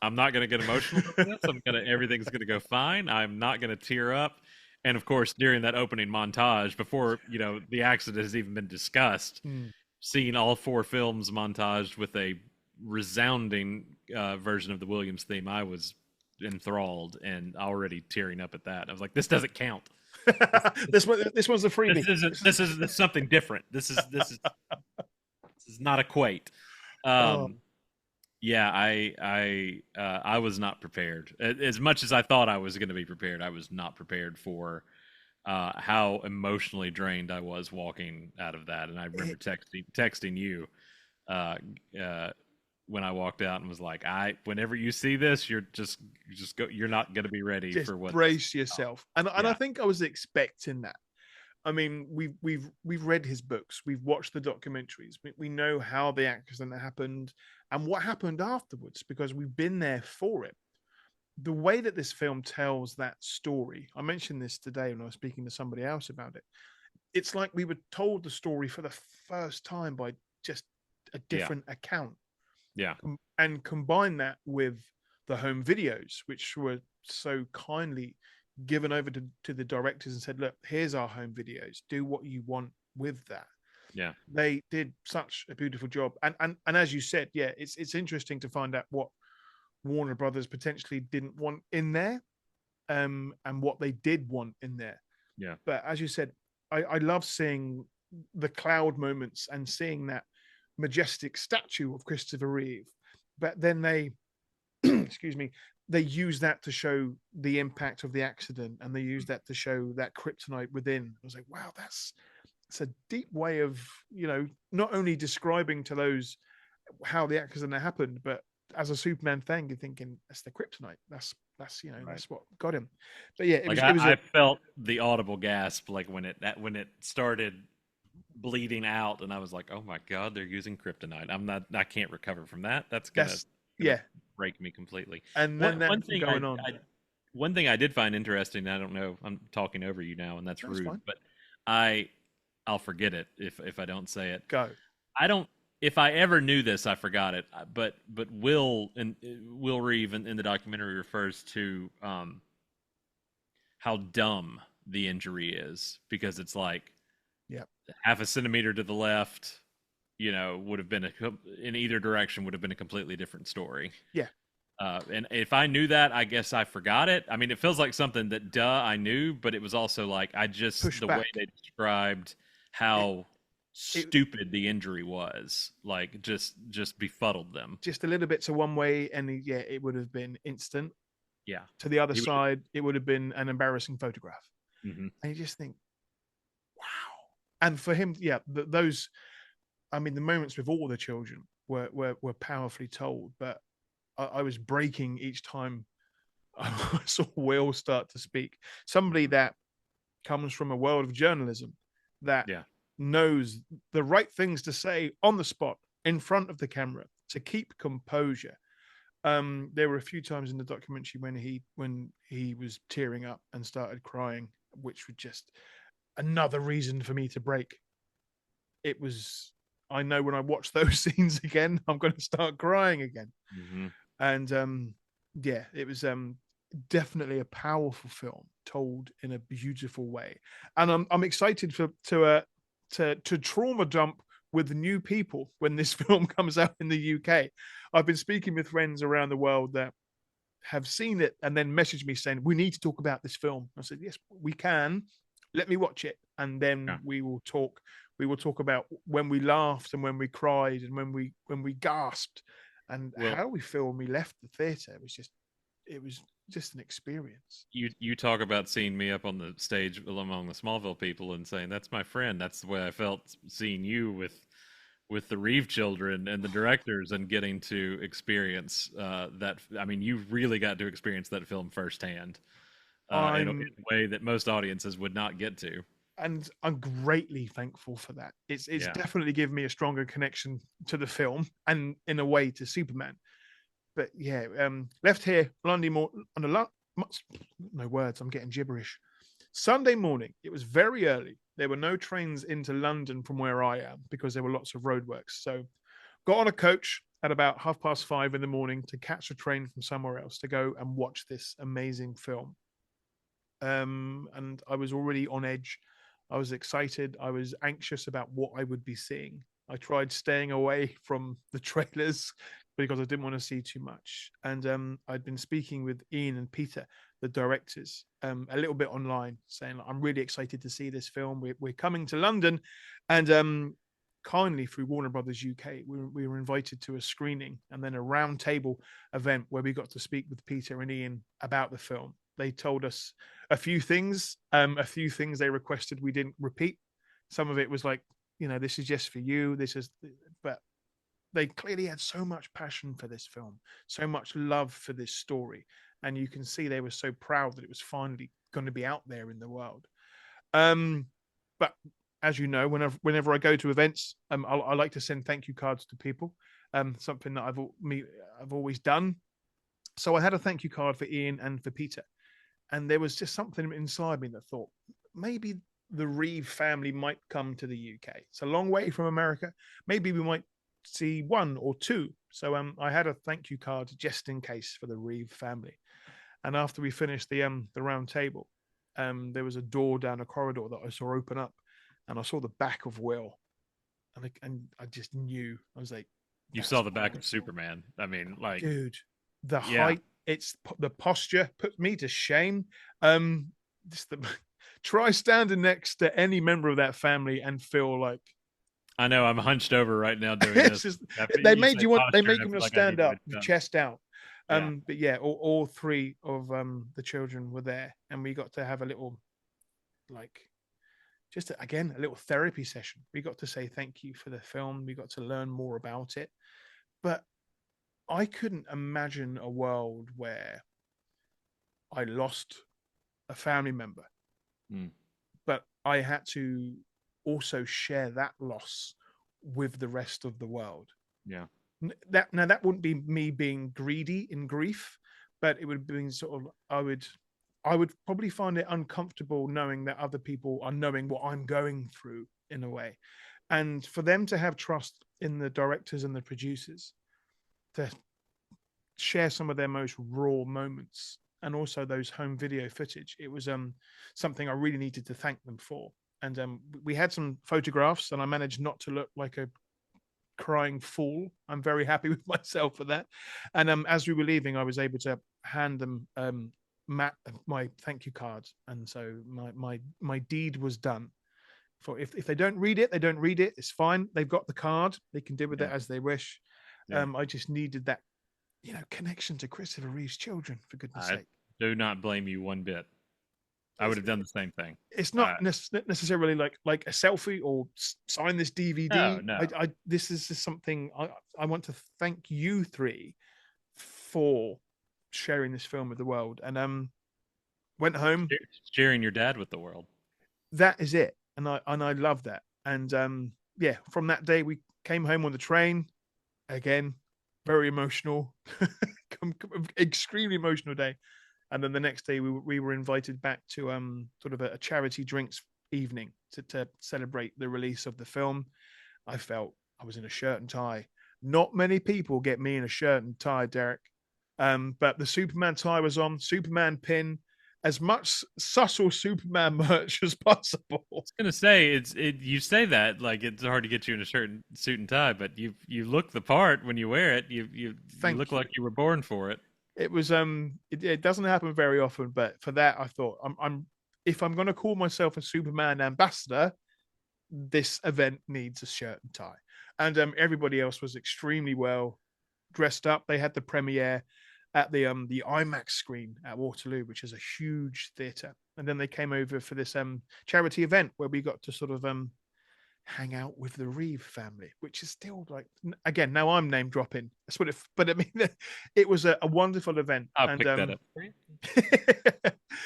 I'm not going to get emotional with this. Everything's going to go fine. I'm not going to tear up. And of course, during that opening montage, before the accident has even been discussed, Mm. seeing all four films montaged with a resounding version of the Williams theme, I was enthralled and already tearing up at that. I was like, this doesn't count. This This one's a freebie. this is something different. This is not equate. Oh, Um, Yeah, I was not prepared. As much as I thought I was going to be prepared, I was not prepared for how emotionally drained I was walking out of that. And I remember It texting you uh, uh, when I walked out and was like, "I whenever you see this, you just go. You're not going to be ready just for what's." brace yourself, and I Yeah, think I was expecting that. I mean, we've read his books, we've watched the documentaries, we know how the accident happened and what happened afterwards because we've been there for it. The way that this film tells that story, I mentioned this today when I was speaking to somebody else about it. It's like we were told the story for the first time by just a yeah, different account, yeah, and combine that with the home videos, which were so kindly given over to the directors and said, look, here's our home videos, do what you want with that. yeah, They did such a beautiful job, and as you said, yeah, it's interesting to find out what Warner Brothers potentially didn't want in there, and what they did want in there. yeah. But as you said, I love seeing the cloud moments and seeing that majestic statue of Christopher Reeve. But then they, excuse me, they use that to show the impact of the accident, and they use that to show that kryptonite within. I was like, wow, that's it's a deep way of, not only describing to those how the accident happened, but as a Superman thing, you're thinking that's the kryptonite. That's Right. that's what got him. But yeah, it Like was it was I a felt the audible gasp like when it started bleeding out, and I was like, "Oh my god, they're using kryptonite. I can't recover from that. That's that's gonna yeah, break me completely." and then One that from thing going on. one thing I did find interesting. I don't know. I'm talking over you now, and that's That's rude. fine. But I I'll forget it if I don't say it. Go. I don't. If I ever knew this, I forgot it. But Will Reeve in the documentary refers to how dumb the injury is because it's like Yeah. half a centimeter to the left, would have been in either direction would have been a completely different story. Yeah. And if I knew that, I guess I forgot it. I mean, it feels like something that I knew, but it was also like Push the way back. they described It how it stupid the injury was, like just befuddled them. just a little bit to one way, and yeah, it would have been instant. Yeah, To the other he would. side, it would have been an embarrassing photograph. Mm-hmm. And you just think, wow. And for him, yeah, those. I mean, the moments with all the children were powerfully told, but I was breaking each time I saw Will start to speak. Somebody that comes from a world of journalism that Yeah, knows the right things to say on the spot in front of the camera to keep composure. There were a few times in the documentary when he was tearing up and started crying, which was just another reason for me to break. It was, I know when I watch those scenes again, I'm going to start crying again. mm-hmm. And yeah, it was definitely a powerful film told in a beautiful way, and I'm excited for to trauma dump with new people when this film comes out in the UK. I've been speaking with friends around the world that have seen it and then messaged me saying we need to talk about this film. I said yes, we can. Let me watch it, and then Yeah. we will talk. We will talk about when we laughed and when we cried and when we gasped and Well, how we feel when we left the theater. It was just an experience. you talk about seeing me up on the stage among the Smallville people and saying that's my friend. That's the way I felt seeing you with the Reeve children and the directors and getting to experience that. I mean, you really got to experience that film firsthand in I'm a way that most audiences would not get to. and I'm greatly thankful for that. It's Yeah. definitely given me a stronger connection to the film and in a way to Superman. But yeah, left here Monday morning on a lot. No words. I'm getting gibberish. Sunday morning. It was very early. There were no trains into London from where I am because there were lots of roadworks. So got on a coach at about 5:30 in the morning to catch a train from somewhere else to go and watch this amazing film. And I was already on edge. I was excited. I was anxious about what I would be seeing. I tried staying away from the trailers because I didn't want to see too much. And I'd been speaking with Ian and Peter, the directors, a little bit online, saying like, I'm really excited to see this film. We're coming to London, and kindly through Warner Brothers UK, we were invited to a screening and then a round table event where we got to speak with Peter and Ian about the film. They told us a few things they requested we didn't repeat. Some of it was like, this is just for you. But they clearly had so much passion for this film, so much love for this story. And you can see they were so proud that it was finally going to be out there in the world. But as you know, whenever I go to events, I like to send thank you cards to people. Something that I've always done. So I had a thank you card for Ian and for Peter, and there was just something inside me that thought maybe the Reeve family might come to the UK. It's a long way from America. Maybe we might see one or two. So I had a thank you card just in case for the Reeve family. And after we finished the round table, there was a door down a corridor that I saw open up, and I saw the back of Will, and I just knew. I was like, You saw the back of Superman. I mean, like, dude, the yeah. height, it's the posture puts me to shame. Try standing next to any member of that family and feel like, I know I'm hunched over right now doing this. They make you want to stand up, like chest out. Yeah. But yeah, all three of the children were there, and we got to have a little, like, just again a little therapy session. We got to say thank you for the film. We got to learn more about it. But I couldn't imagine a world where I lost a family member, but I had to also share that loss with the rest of the world. Yeah. That wouldn't be me being greedy in grief, but it would be sort of I would probably find it uncomfortable knowing that other people are knowing what I'm going through in a way, and for them to have trust in the directors and the producers to share some of their most raw moments and also those home video footage. It was something I really needed to thank them for. And we had some photographs, and I managed not to look like a crying fool. I'm very happy with myself for that. And as we were leaving, I was able to hand them Matt my thank you cards, and so my deed was done. For if they don't read it, they don't read it. It's fine. They've got the card. They can deal with it as they wish. I just needed that, connection to Christopher Reeve's children, for goodness sake. Do not blame you one bit. I would have done the same thing. It's not necessarily like a selfie or sign this DVD. No. This is just something I want to thank you three for sharing this film with the world. And went home, sharing your dad with the world. That is it, and I love that. And from that day we came home on the train. Again, very emotional, extremely emotional day. And then the next day we were invited back to sort of a charity drinks evening to celebrate the release of the film. I felt I was in a shirt and tie. Not many people get me in a shirt and tie, Derek. But the Superman tie was on, Superman pin, as much subtle Superman merch as possible. I was gonna say you say that like it's hard to get you in a suit and tie, but you look the part when you wear it. You look like you were born for it. It was it doesn't happen very often, but for that I thought I'm if I'm going to call myself a Superman ambassador, this event needs a shirt and tie. And everybody else was extremely well dressed up. They had the premiere at the IMAX screen at Waterloo, which is a huge theater, and then they came over for this charity event where we got to sort of hang out with the Reeve family, which is still like, again, now I'm name dropping. That's what but I mean, it was a wonderful event. I'll pick that up for you.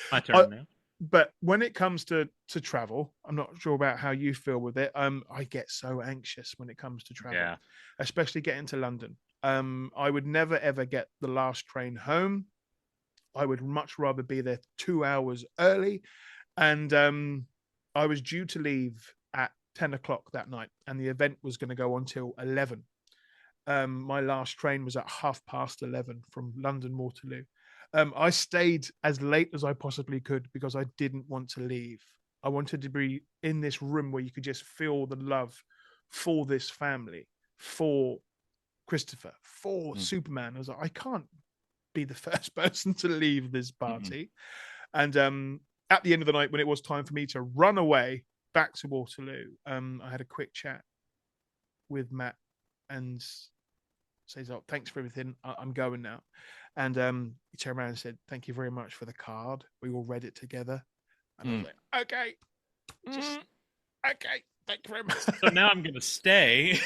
My turn now. But when it comes to travel, I'm not sure about how you feel with it. I get so anxious when it comes to travel, especially getting to London. I would never ever get the last train home. I would much rather be there 2 hours early. And I was due to leave at 10 o'clock that night, and the event was going to go on till 11. My last train was at 11:30 from London Waterloo. I stayed as late as I possibly could because I didn't want to leave. I wanted to be in this room where you could just feel the love for this family, for Christopher, for Superman. I was like, I can't be the first person to leave this party. And at the end of the night, when it was time for me to run away back to Waterloo, I had a quick chat with Matt and says, "Oh, thanks for everything. I'm going now." And he turned around and said, "Thank you very much for the card." We all read it together, and I was Mm. like, "Okay, just okay, thank you very much." So now I'm gonna stay.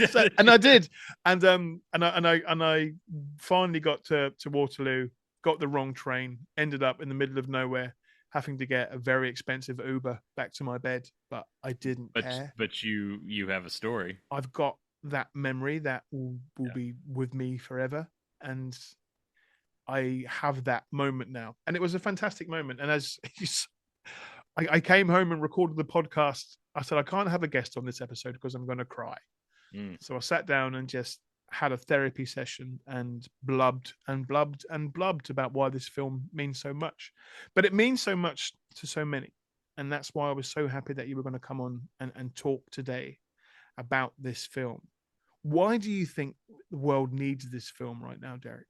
So, and I did, and I finally got to Waterloo. Got the wrong train. Ended up in the middle of nowhere, having to get a very expensive Uber back to my bed. But I didn't care. But you have a story. I've got that memory that will Yeah. be with me forever, and I have that moment now, and it was a fantastic moment. And as I came home and recorded the podcast, I said I can't have a guest on this episode because I'm going to cry. Mm. So I sat down and just had a therapy session and blubbed and blubbed and blubbed about why this film means so much. But it means so much to so many. And that's why I was so happy that you were going to come on and talk today about this film. Why do you think the world needs this film right now, Derek?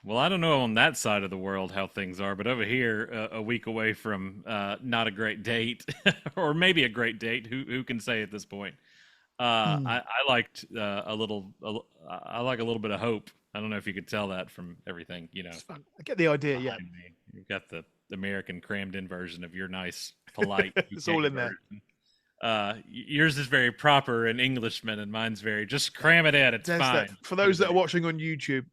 Well, I don't know on that side of the world how things are, but over here, a week away from not a great date, or maybe a great date, who can say at this point? Mm. I liked I like a little bit of hope. I don't know if you could tell that from everything, It's fun. I get the idea, yeah. behind me. You've got the American crammed in version of your nice, polite It's all UK in there. version. Yours is very proper and Englishman, and mine's very just cram it in. It's There's fine. that for those that are watching on YouTube,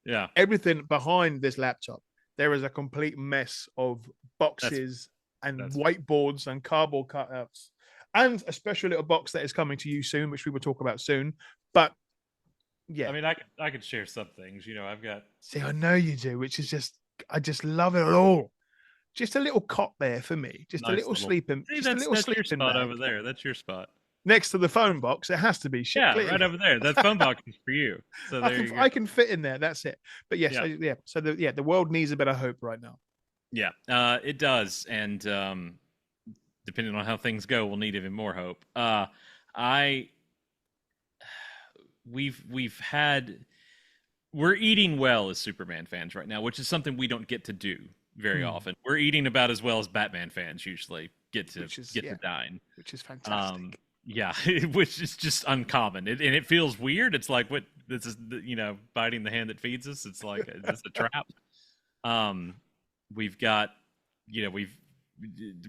Yeah, everything behind this laptop, there is a complete mess of that's boxes and that's whiteboards and cardboard cutouts, and a special little box that is coming to you soon, which we will talk about soon. But yeah, I mean, I could share some things. I've got see, I know you do, which is just, I just love it all. Just a little cot there for me, just a nice little little. sleeping, See, just a little that's your sleeping spot bag over there. That's your spot. next to the phone box. It has to be shit. Yeah, Clearly. right over there. That phone box is for you. So there you go. I can fit in there. That's it. But yes, Yeah, yeah. So the world needs a bit of hope right now. yeah. It does, and depending on how things go, we'll need even more hope. I we've had we're eating well as Superman fans right now, which is something we don't get to do very often. We're eating about as well as Batman fans usually get to dine. Which is fantastic. Yeah, which is just uncommon, and it feels weird. It's like, what, this is biting the hand that feeds us. It's like, is this a trap? We've got, we've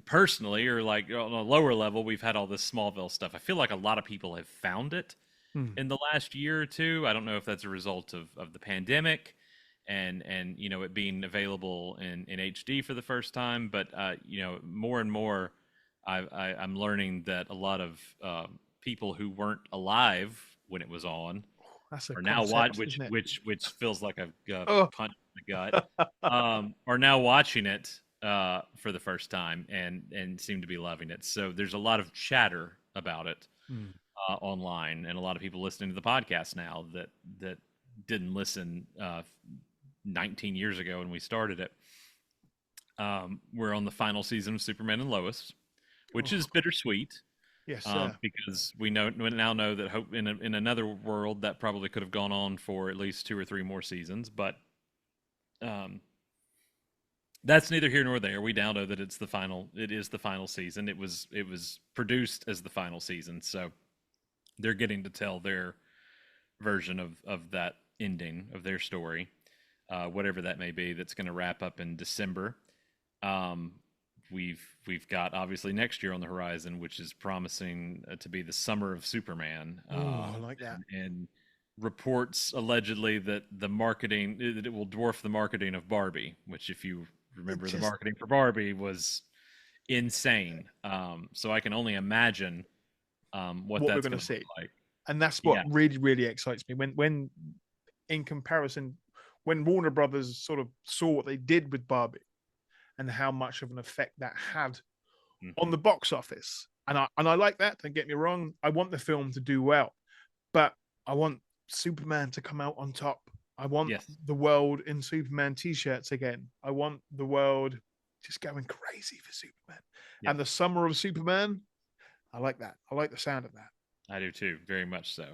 personally, or like on a lower level, we've had all this Smallville stuff. I feel like a lot of people have found it in the last year or two. I don't know if that's a result of the pandemic and it being available in HD for the first time, but more and more I'm learning that a lot of people who weren't alive when it was on That's a are now concept, which isn't it? which feels like I've got Oh. punched in the gut, are now watching it for the first time and seem to be loving it. So there's a lot of chatter about it online, and a lot of people listening to the podcast now that didn't listen 19 years ago when we started it. We're on the final season of Superman and Lois, which is bittersweet. Yes, sir. Because we now know that hope in another world that probably could have gone on for at least 2 or 3 more seasons, but that's neither here nor there. We now know that it is the final season. It was produced as the final season, so they're getting to tell their version of that ending of their story, whatever that may be. That's going to wrap up in December. We've got obviously next year on the horizon, which is promising to be the summer of Superman. I like that. And reports allegedly that it will dwarf the marketing of Barbie, which, if you remember, the marketing for Barbie was insane. So I can only imagine what that's going to see. Look like. And that's what really, really excites me. When in comparison, when Warner Brothers sort of saw what they did with Barbie and how much of an effect that had on the box office. And I like that, don't get me wrong. I want the film to do well, but I want Superman to come out on top. I want the world in Superman t-shirts again. I want the world just going crazy for Superman. Yep. And the summer of Superman, I like that. I like the sound of that. I do too, very much so.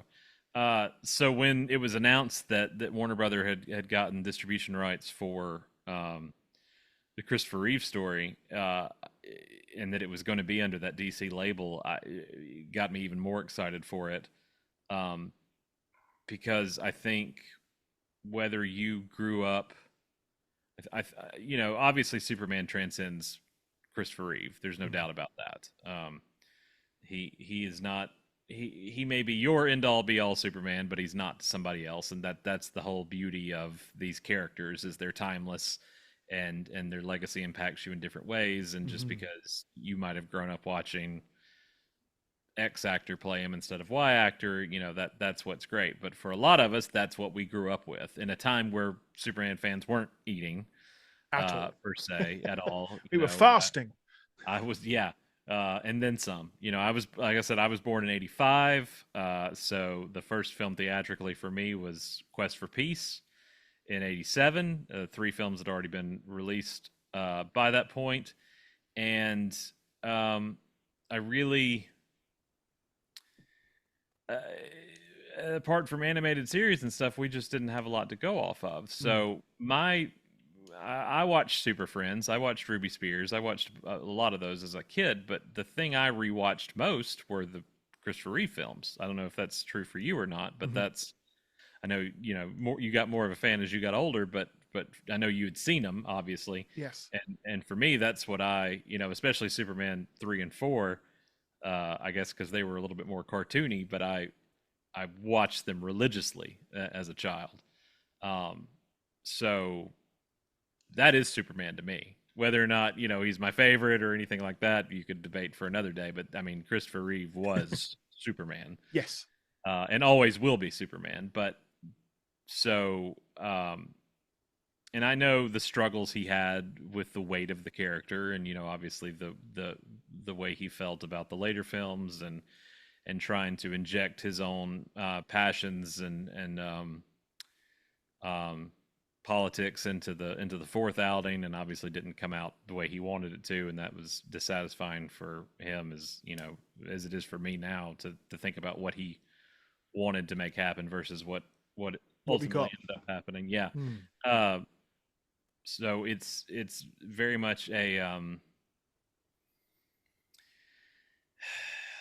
So when it was announced that Warner Brother had gotten distribution rights for the Christopher Reeve story, and that it was going to be under that DC label, it got me even more excited for it. Um, because I think whether you grew up, obviously Superman transcends Christopher Reeve. There's no doubt about that. He is not. He may be your end all be all Superman, but he's not somebody else, and that's the whole beauty of these characters is they're timeless, and their legacy impacts you in different ways. And just because you might have grown up watching X actor play him instead of Y actor, that's what's great. But for a lot of us, that's what we grew up with in a time where Superman fans weren't eating At all. per se at all. We were fasting. I was, yeah. And then some. I was, like I said, I was born in '85. So the first film theatrically for me was Quest for Peace in '87. 3 films had already been released by that point. And I really, apart from animated series and stuff, we just didn't have a lot to go off of. So I watched Super Friends. I watched Ruby Spears. I watched a lot of those as a kid. But the thing I rewatched most were the Christopher Reeve films. I don't know if that's true for you or not, but that's. I know more. You got more of a fan as you got older, but I know you had seen them obviously. Yes. And for me, that's what I especially Superman 3 and 4. I guess because they were a little bit more cartoony, but I watched them religiously as a child. So that is Superman to me. Whether or not he's my favorite or anything like that, you could debate for another day. But I mean, Christopher Reeve was Superman, Yes, and always will be Superman. But so, and I know the struggles he had with the weight of the character, and obviously the way he felt about the later films, and trying to inject his own passions and politics into the fourth outing, and obviously didn't come out the way he wanted it to, and that was dissatisfying for him as it is for me now to think about what he wanted to make happen versus what ultimately ended up happening. Yeah. So it's very much a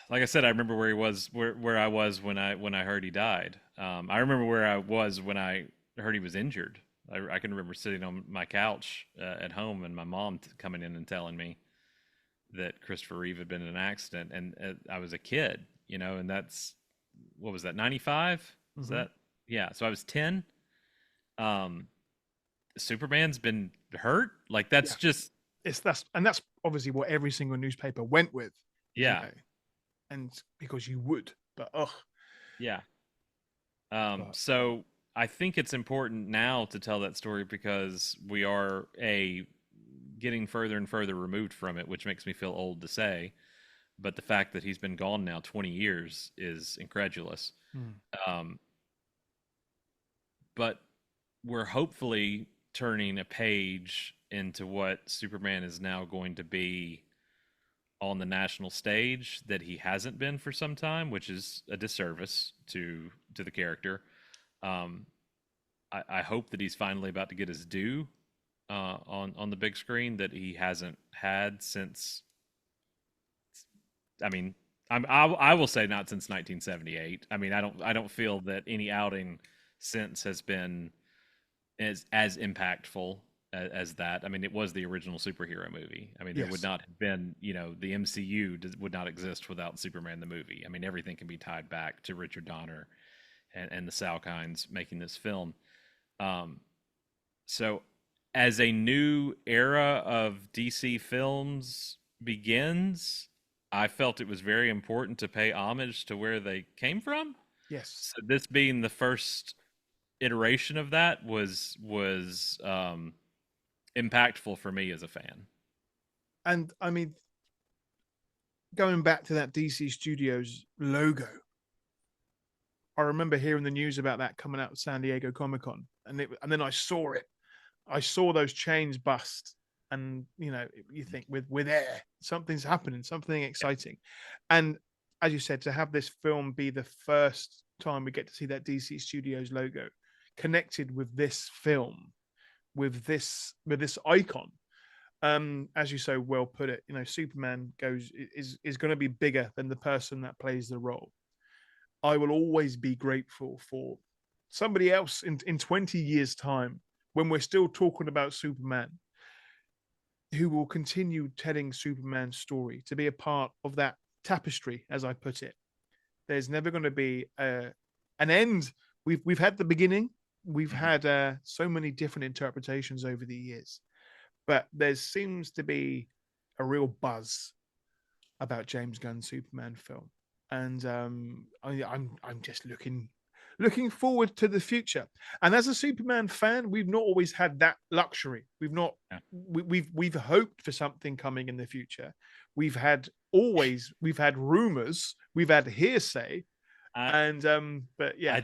like I said, I remember where he was, where I was when I heard he died. I remember where I was when I heard he was injured. I can remember sitting on my couch at home and my mom coming in and telling me that Christopher Reeve had been in an accident, and I was a kid, and that's, what was that, 95? Is that, yeah? So I was 10. Superman's been hurt. Like that's just that's obviously what every single newspaper went with. Yeah. And because you would, but yeah. So I think it's important now to tell that story because we are getting further and further removed from it, which makes me feel old to say. But the fact that he's been gone now 20 years is incredulous. But we're hopefully turning a page into what Superman is now going to be on the national stage that he hasn't been for some time, which is a disservice to the character. I hope that he's finally about to get his due on the big screen that he hasn't had since. I mean, I will say not since 1978. I mean, I don't feel that any outing since has been as impactful as that. I mean, it was the original superhero movie. I mean, there would not have been, the MCU would not exist without Superman the movie. I mean, everything can be tied back to Richard Donner and the Salkinds making this film. So as a new era of DC films begins, I felt it was very important to pay homage to where they came from. Yes. So this being the first iteration of that was impactful for me as a fan. And I mean, going back to that DC Studios logo, I remember hearing the news about that coming out of San Diego Comic-Con, and then I saw it. I saw those chains bust, and you think with air, something's happening, something exciting. And as you said, to have this film be the first time we get to see that DC Studios logo connected with this film, with this icon, As you so well put it, Superman is going to be bigger than the person that plays the role. I will always be grateful for somebody else in 20 years' time when we're still talking about Superman, who will continue telling Superman's story to be a part of that tapestry, as I put it. There's never going to be an end. We've had the beginning. We've had so many different interpretations over the years, but there seems to be a real buzz about James Gunn's Superman film, and I'm just looking forward to the future. And as a Superman fan, we've not always had that luxury. We've hoped for something coming in the future. We've had rumors, we've had hearsay, but yeah,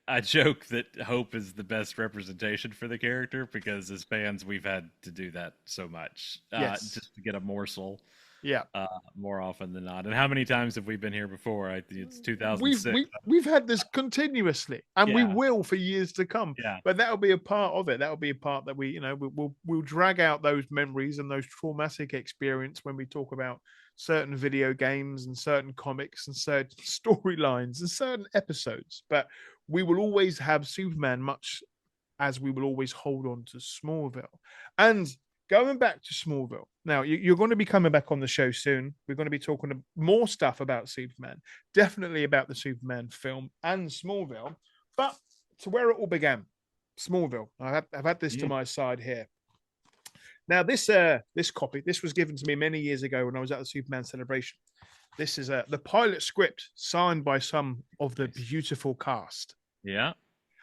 I joke that hope is the best representation for the character because as fans we've had to do that so much just to get a morsel. Yeah. More often than not. And how many times have we been here before? It's 2006. We've had this continuously, and we will for years to come. Yeah. But that'll be a part of it. That'll be a part that we'll drag out those memories and those traumatic experience when we talk about certain video games and certain comics and certain storylines and certain episodes. But we will always have Superman, much as we will always hold on to Smallville. And going back to Smallville, now you're going to be coming back on the show soon. We're going to be talking more stuff about Superman, definitely about the Superman film and Smallville. But to where it all began, Smallville. I've had this to my side here. Now this copy, this was given to me many years ago when I was at the Superman celebration. This is the pilot script signed by some of the beautiful cast. Yeah.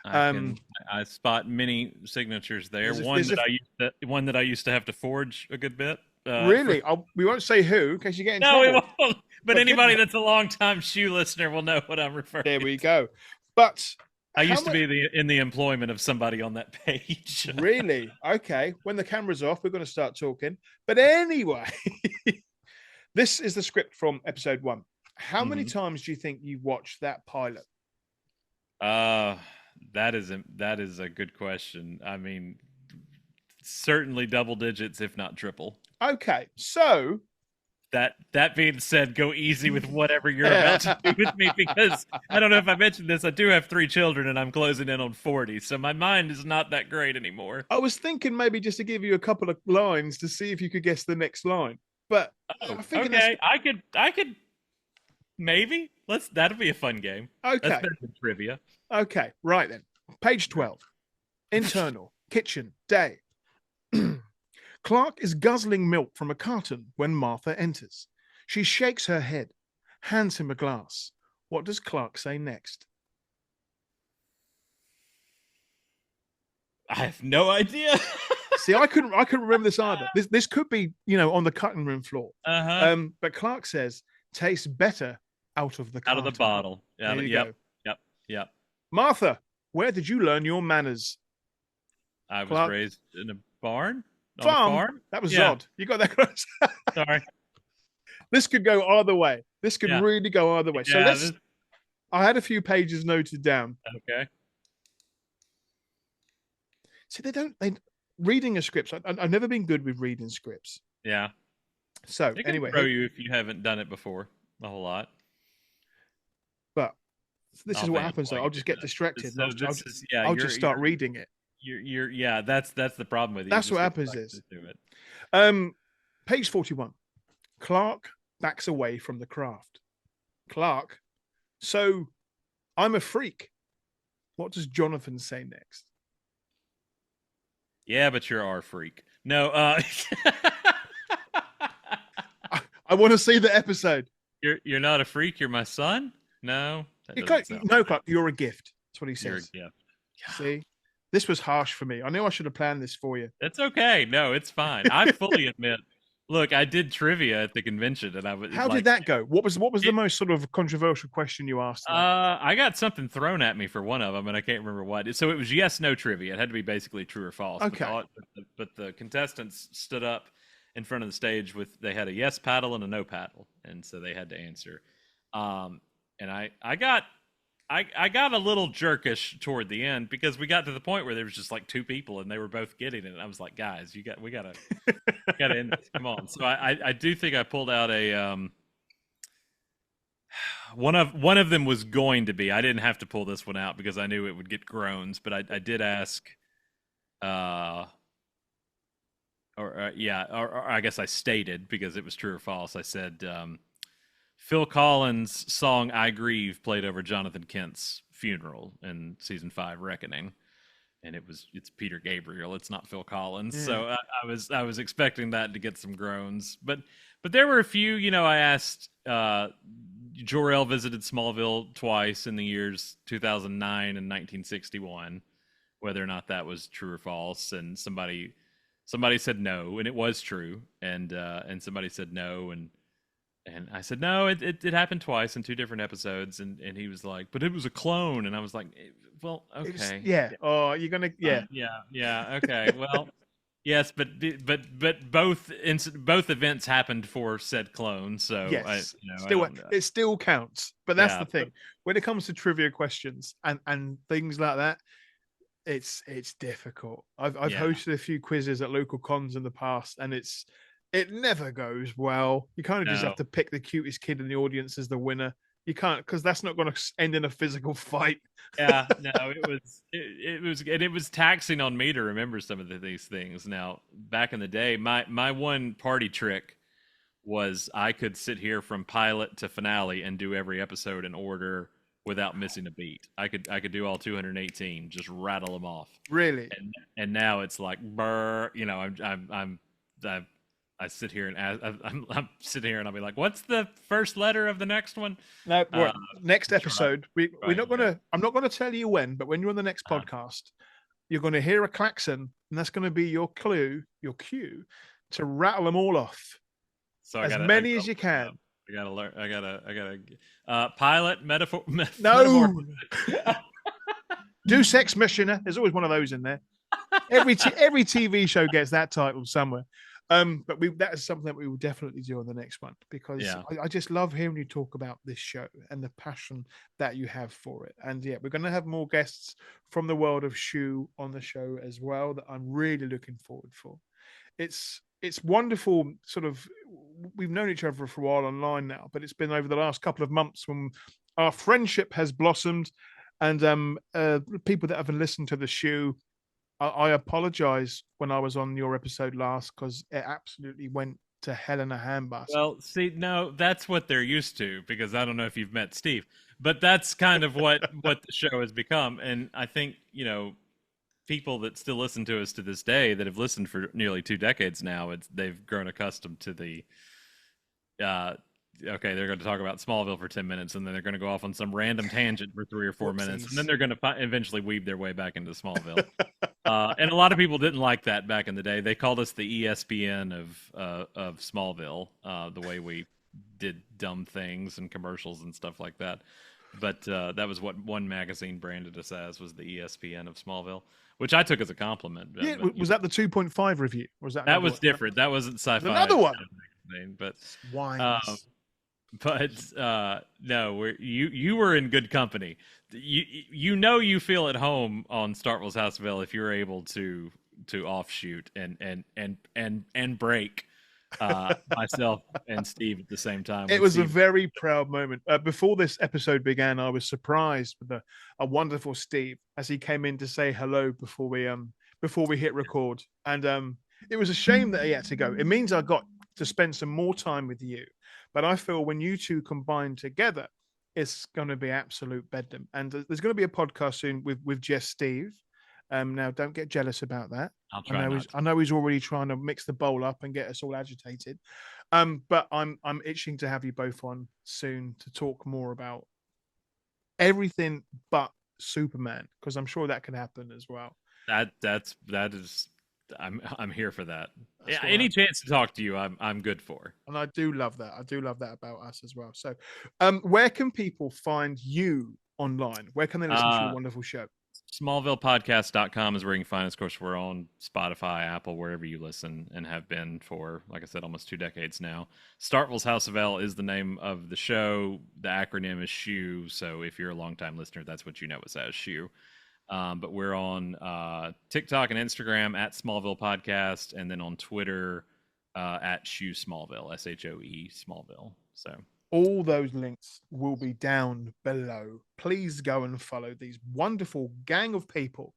I spot many signatures there. One that I used to have to forge a good bit. Really? We won't say who in case you get in trouble. No, we won't. But anybody that's a long-time SHoE listener will know what I'm referring to. There we go. But I used to be in the employment of somebody on that page. Really? Okay. When the camera's off, we're going to start talking. But anyway, this is the script from episode 1. How many times do you think you've watched that pilot? That is a good question. I mean, certainly double digits, if not triple. Okay, so that being said, go easy with whatever you're about to do with me because I don't know if I mentioned this. I do have 3 children and I'm closing in on 40, so my mind is not that great anymore. I was thinking maybe just to give you a couple of lines to see if you could guess the next line, but okay, I could maybe that'll be a fun game. Okay, that's better than trivia. Okay, right then. Page 12. Internal, kitchen, day. Clark is guzzling milk from a carton when Martha enters. She shakes her head, hands him a glass. What does Clark say next? I have no idea. See, I couldn't remember this either. This could be, on the cutting room floor. But Clark says, tastes better out of the carton. Out of the bottle. Yeah, yep. Martha, where did you learn your manners? I was raised in a barn. Farm? That was odd. You got that close. Sorry. This could go either way. This could really go either way. Yeah, so I had a few pages noted down. Okay. See, reading a script. I've never been good with reading scripts. Yeah. So it anyway, can throw you if you haven't done it before a whole lot. But this is what happens. Though. I'll just get distracted. I'll just start reading it. That's the problem with you. That's what happens is. Page 41. Clark backs away from the craft. Clark, so I'm a freak. What does Jonathan say next? Yeah, but you're our freak. No, I want to see the episode. You're not a freak. You're my son. No, Clark, you're a gift. That's what he says. You're a gift. See, this was harsh for me. I knew I should have planned this for you. It's okay. No, it's fine. I fully admit. Look, I did trivia at the convention, and I was. How did that go? What was the most sort of controversial question you asked? I got something thrown at me for one of them, and I can't remember what. So it was yes/no trivia. It had to be basically true or false. Okay. But the contestants stood up in front of the stage they had a yes paddle and a no paddle, and so they had to answer. And I got I got a little jerkish toward the end because we got to the point where there was just like two people and they were both getting it. And I was like, guys, we gotta end this. Come on. So I do think I pulled out a one of them was going to be. I didn't have to pull this one out because I knew it would get groans, but I did ask uh or I guess I stated because it was true or false. I said Phil Collins' song "I Grieve" played over Jonathan Kent's funeral in season 5, Reckoning, and it's Peter Gabriel. It's not Phil Collins, Yeah. so I was expecting that to get some groans, but there were a few. You know, I asked. Jor-El visited Smallville twice in the years 2009 and 1961, whether or not that was true or false, and somebody said no, and it was true, and somebody said no, and I said, no, it happened twice in 2 different episodes. And he was like, but it was a clone. And I was like, well, okay. Yeah. Oh, you're going to, yeah. Yeah. Okay. Well, yes, but both events happened for said clone. So Yes. I don't It still counts. But that's the thing. But, when it comes to trivia questions and things like that, it's difficult. I've hosted a few quizzes at local cons in the past, and it never goes well. You kind of just have to pick the cutest kid in the audience as the winner. You can't, because that's not going to end in a physical fight. Yeah, no, it was taxing on me to remember some of these things. Now, back in the day, my one party trick was I could sit here from pilot to finale and do every episode in order without missing a beat. I could do all 218, just rattle them off. Really? And now it's like, brr, you know, I sit here and I'm sitting here and I'll be like, "What's the first letter of the next one?" No, next episode, we're not gonna. Yeah. I'm not gonna tell you when, but when you're on the next podcast, you're gonna hear a klaxon, and that's gonna be your clue, your cue, to rattle them all off. So as many as you can. I gotta learn. I gotta pilot metaphor. No. Do Sex Missioner. There's always one of those in there. Every TV show gets that title somewhere. But that is something that we will definitely do on the next one, because I just love hearing you talk about this show and the passion that you have for it. And yeah, we're going to have more guests from the world of SHoE on the show as well that I'm really looking forward for. It's wonderful. Sort of, we've known each other for a while online now, but it's been over the last couple of months when our friendship has blossomed. And people that haven't listened to the SHoE, I apologize when I was on your episode last, because it absolutely went to hell in a handbasket. Well, see, no, that's what they're used to, because I don't know if you've met Steve, but that's kind of what the show has become. And I think, you know, people that still listen to us to this day that have listened for nearly 2 decades now, they've grown accustomed to the okay, they're going to talk about Smallville for 10 minutes, and then they're going to go off on some random tangent for 3 or 4 minutes, and then they're going to eventually weave their way back into Smallville. And a lot of people didn't like that back in the day. They called us the ESPN of Smallville, the way we did dumb things and commercials and stuff like that. But that was what one magazine branded us as, was the ESPN of Smallville, which I took as a compliment. Yeah, was that the 2.5 review? Or was that was different? That wasn't sci-fi. Another one. But wines. But no, you were in good company. You know, you feel at home on Startville's Houseville if you're able to offshoot and break myself and Steve at the same time. It was a very proud moment. Before this episode began, I was surprised with a wonderful Steve as he came in to say hello before we hit record, and it was a shame that he had to go. It means I got to spend some more time with you. But I feel when you two combine together, it's going to be absolute bedlam. And there's going to be a podcast soon with just Steve. Now, don't get jealous about that. I'll try. I know he's already trying to mix the bowl up and get us all agitated. But I'm itching to have you both on soon to talk more about everything but Superman, because I'm sure that could happen as well. That is. I'm here for that. Any chance to talk to you, I'm good for. And I do love that. I do love that about us as well. So, where can people find you online? Where can they listen to your wonderful show? SmallvillePodcast.com is where you can find us. Of course, we're on Spotify, Apple, wherever you listen, and have been for, like I said, almost 2 decades now. Startville's House of L is the name of the show. The acronym is SHoE, so if you're a longtime listener, that's what you know us as, SHoE. But we're on TikTok and Instagram at Smallville Podcast, and then on Twitter at SHoE Smallville, SHoE Smallville. So all those links will be down below. Please go and follow these wonderful gang of people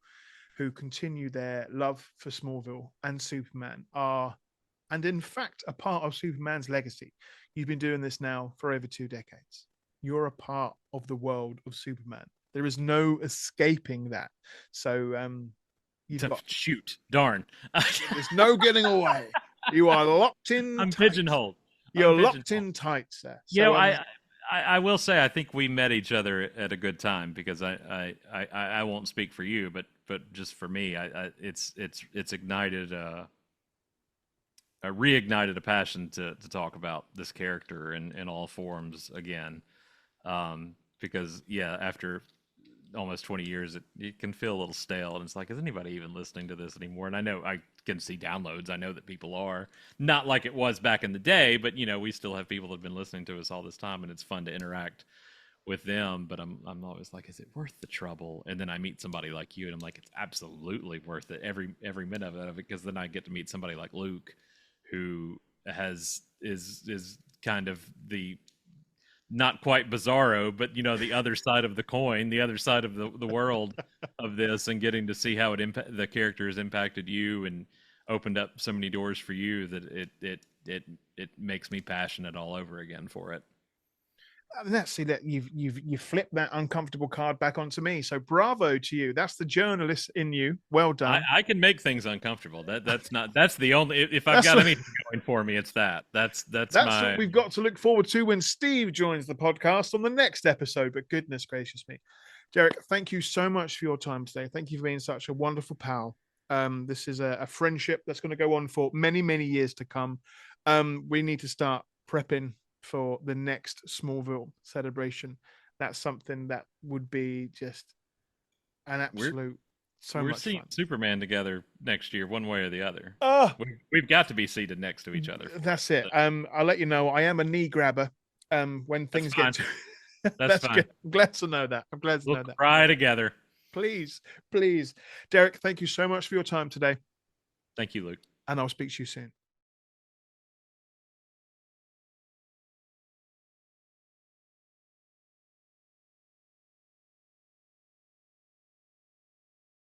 who continue their love for Smallville and Superman and in fact, a part of Superman's legacy. You've been doing this now for over 2 decades. You're a part of the world of Superman. There is no escaping that. So, shoot, darn. There's no getting away. You are locked in. I'm tight. Pigeonholed. You're locked in tight, sir. So, I will say I think we met each other at a good time, because I won't speak for you, but just for me, it's ignited reignited a passion to talk about this character in all forms again, because after almost 20 years, it can feel a little stale, and it's like, is anybody even listening to this anymore? And I know I can see downloads. I know that people are, not like it was back in the day, but we still have people that have been listening to us all this time, and it's fun to interact with them. But I'm always like, is it worth the trouble? And then I meet somebody like you, and I'm like, it's absolutely worth it, every minute of it, because then I get to meet somebody like Luke, who is kind of the not quite bizarro, but the other side of the coin, the other side of the world of this, and getting to see how the character has impacted you and opened up so many doors for you, that it makes me passionate all over again for it. Let's see that you've flipped that uncomfortable card back onto me. So bravo to you. That's the journalist in you. Well done. I can make things uncomfortable. That's the only, if I've got anything going for me, it's that. That's what we've got to look forward to when Steve joins the podcast on the next episode. But goodness gracious me, Derek, thank you so much for your time today. Thank you for being such a wonderful pal. This is a friendship that's going to go on for many, many years to come. We need to start prepping for the next Smallville celebration. That's something that would be just an absolute we're seeing fun. Superman together next year, one way or the other. We've got to be seated next to each other. That's it. I'll let you know, I am a knee grabber when things get to that's fine. Good. I'm glad to know that. We'll cry together. Please. Derek, thank you so much for your time today. Thank you, Luke. And I'll speak to you soon.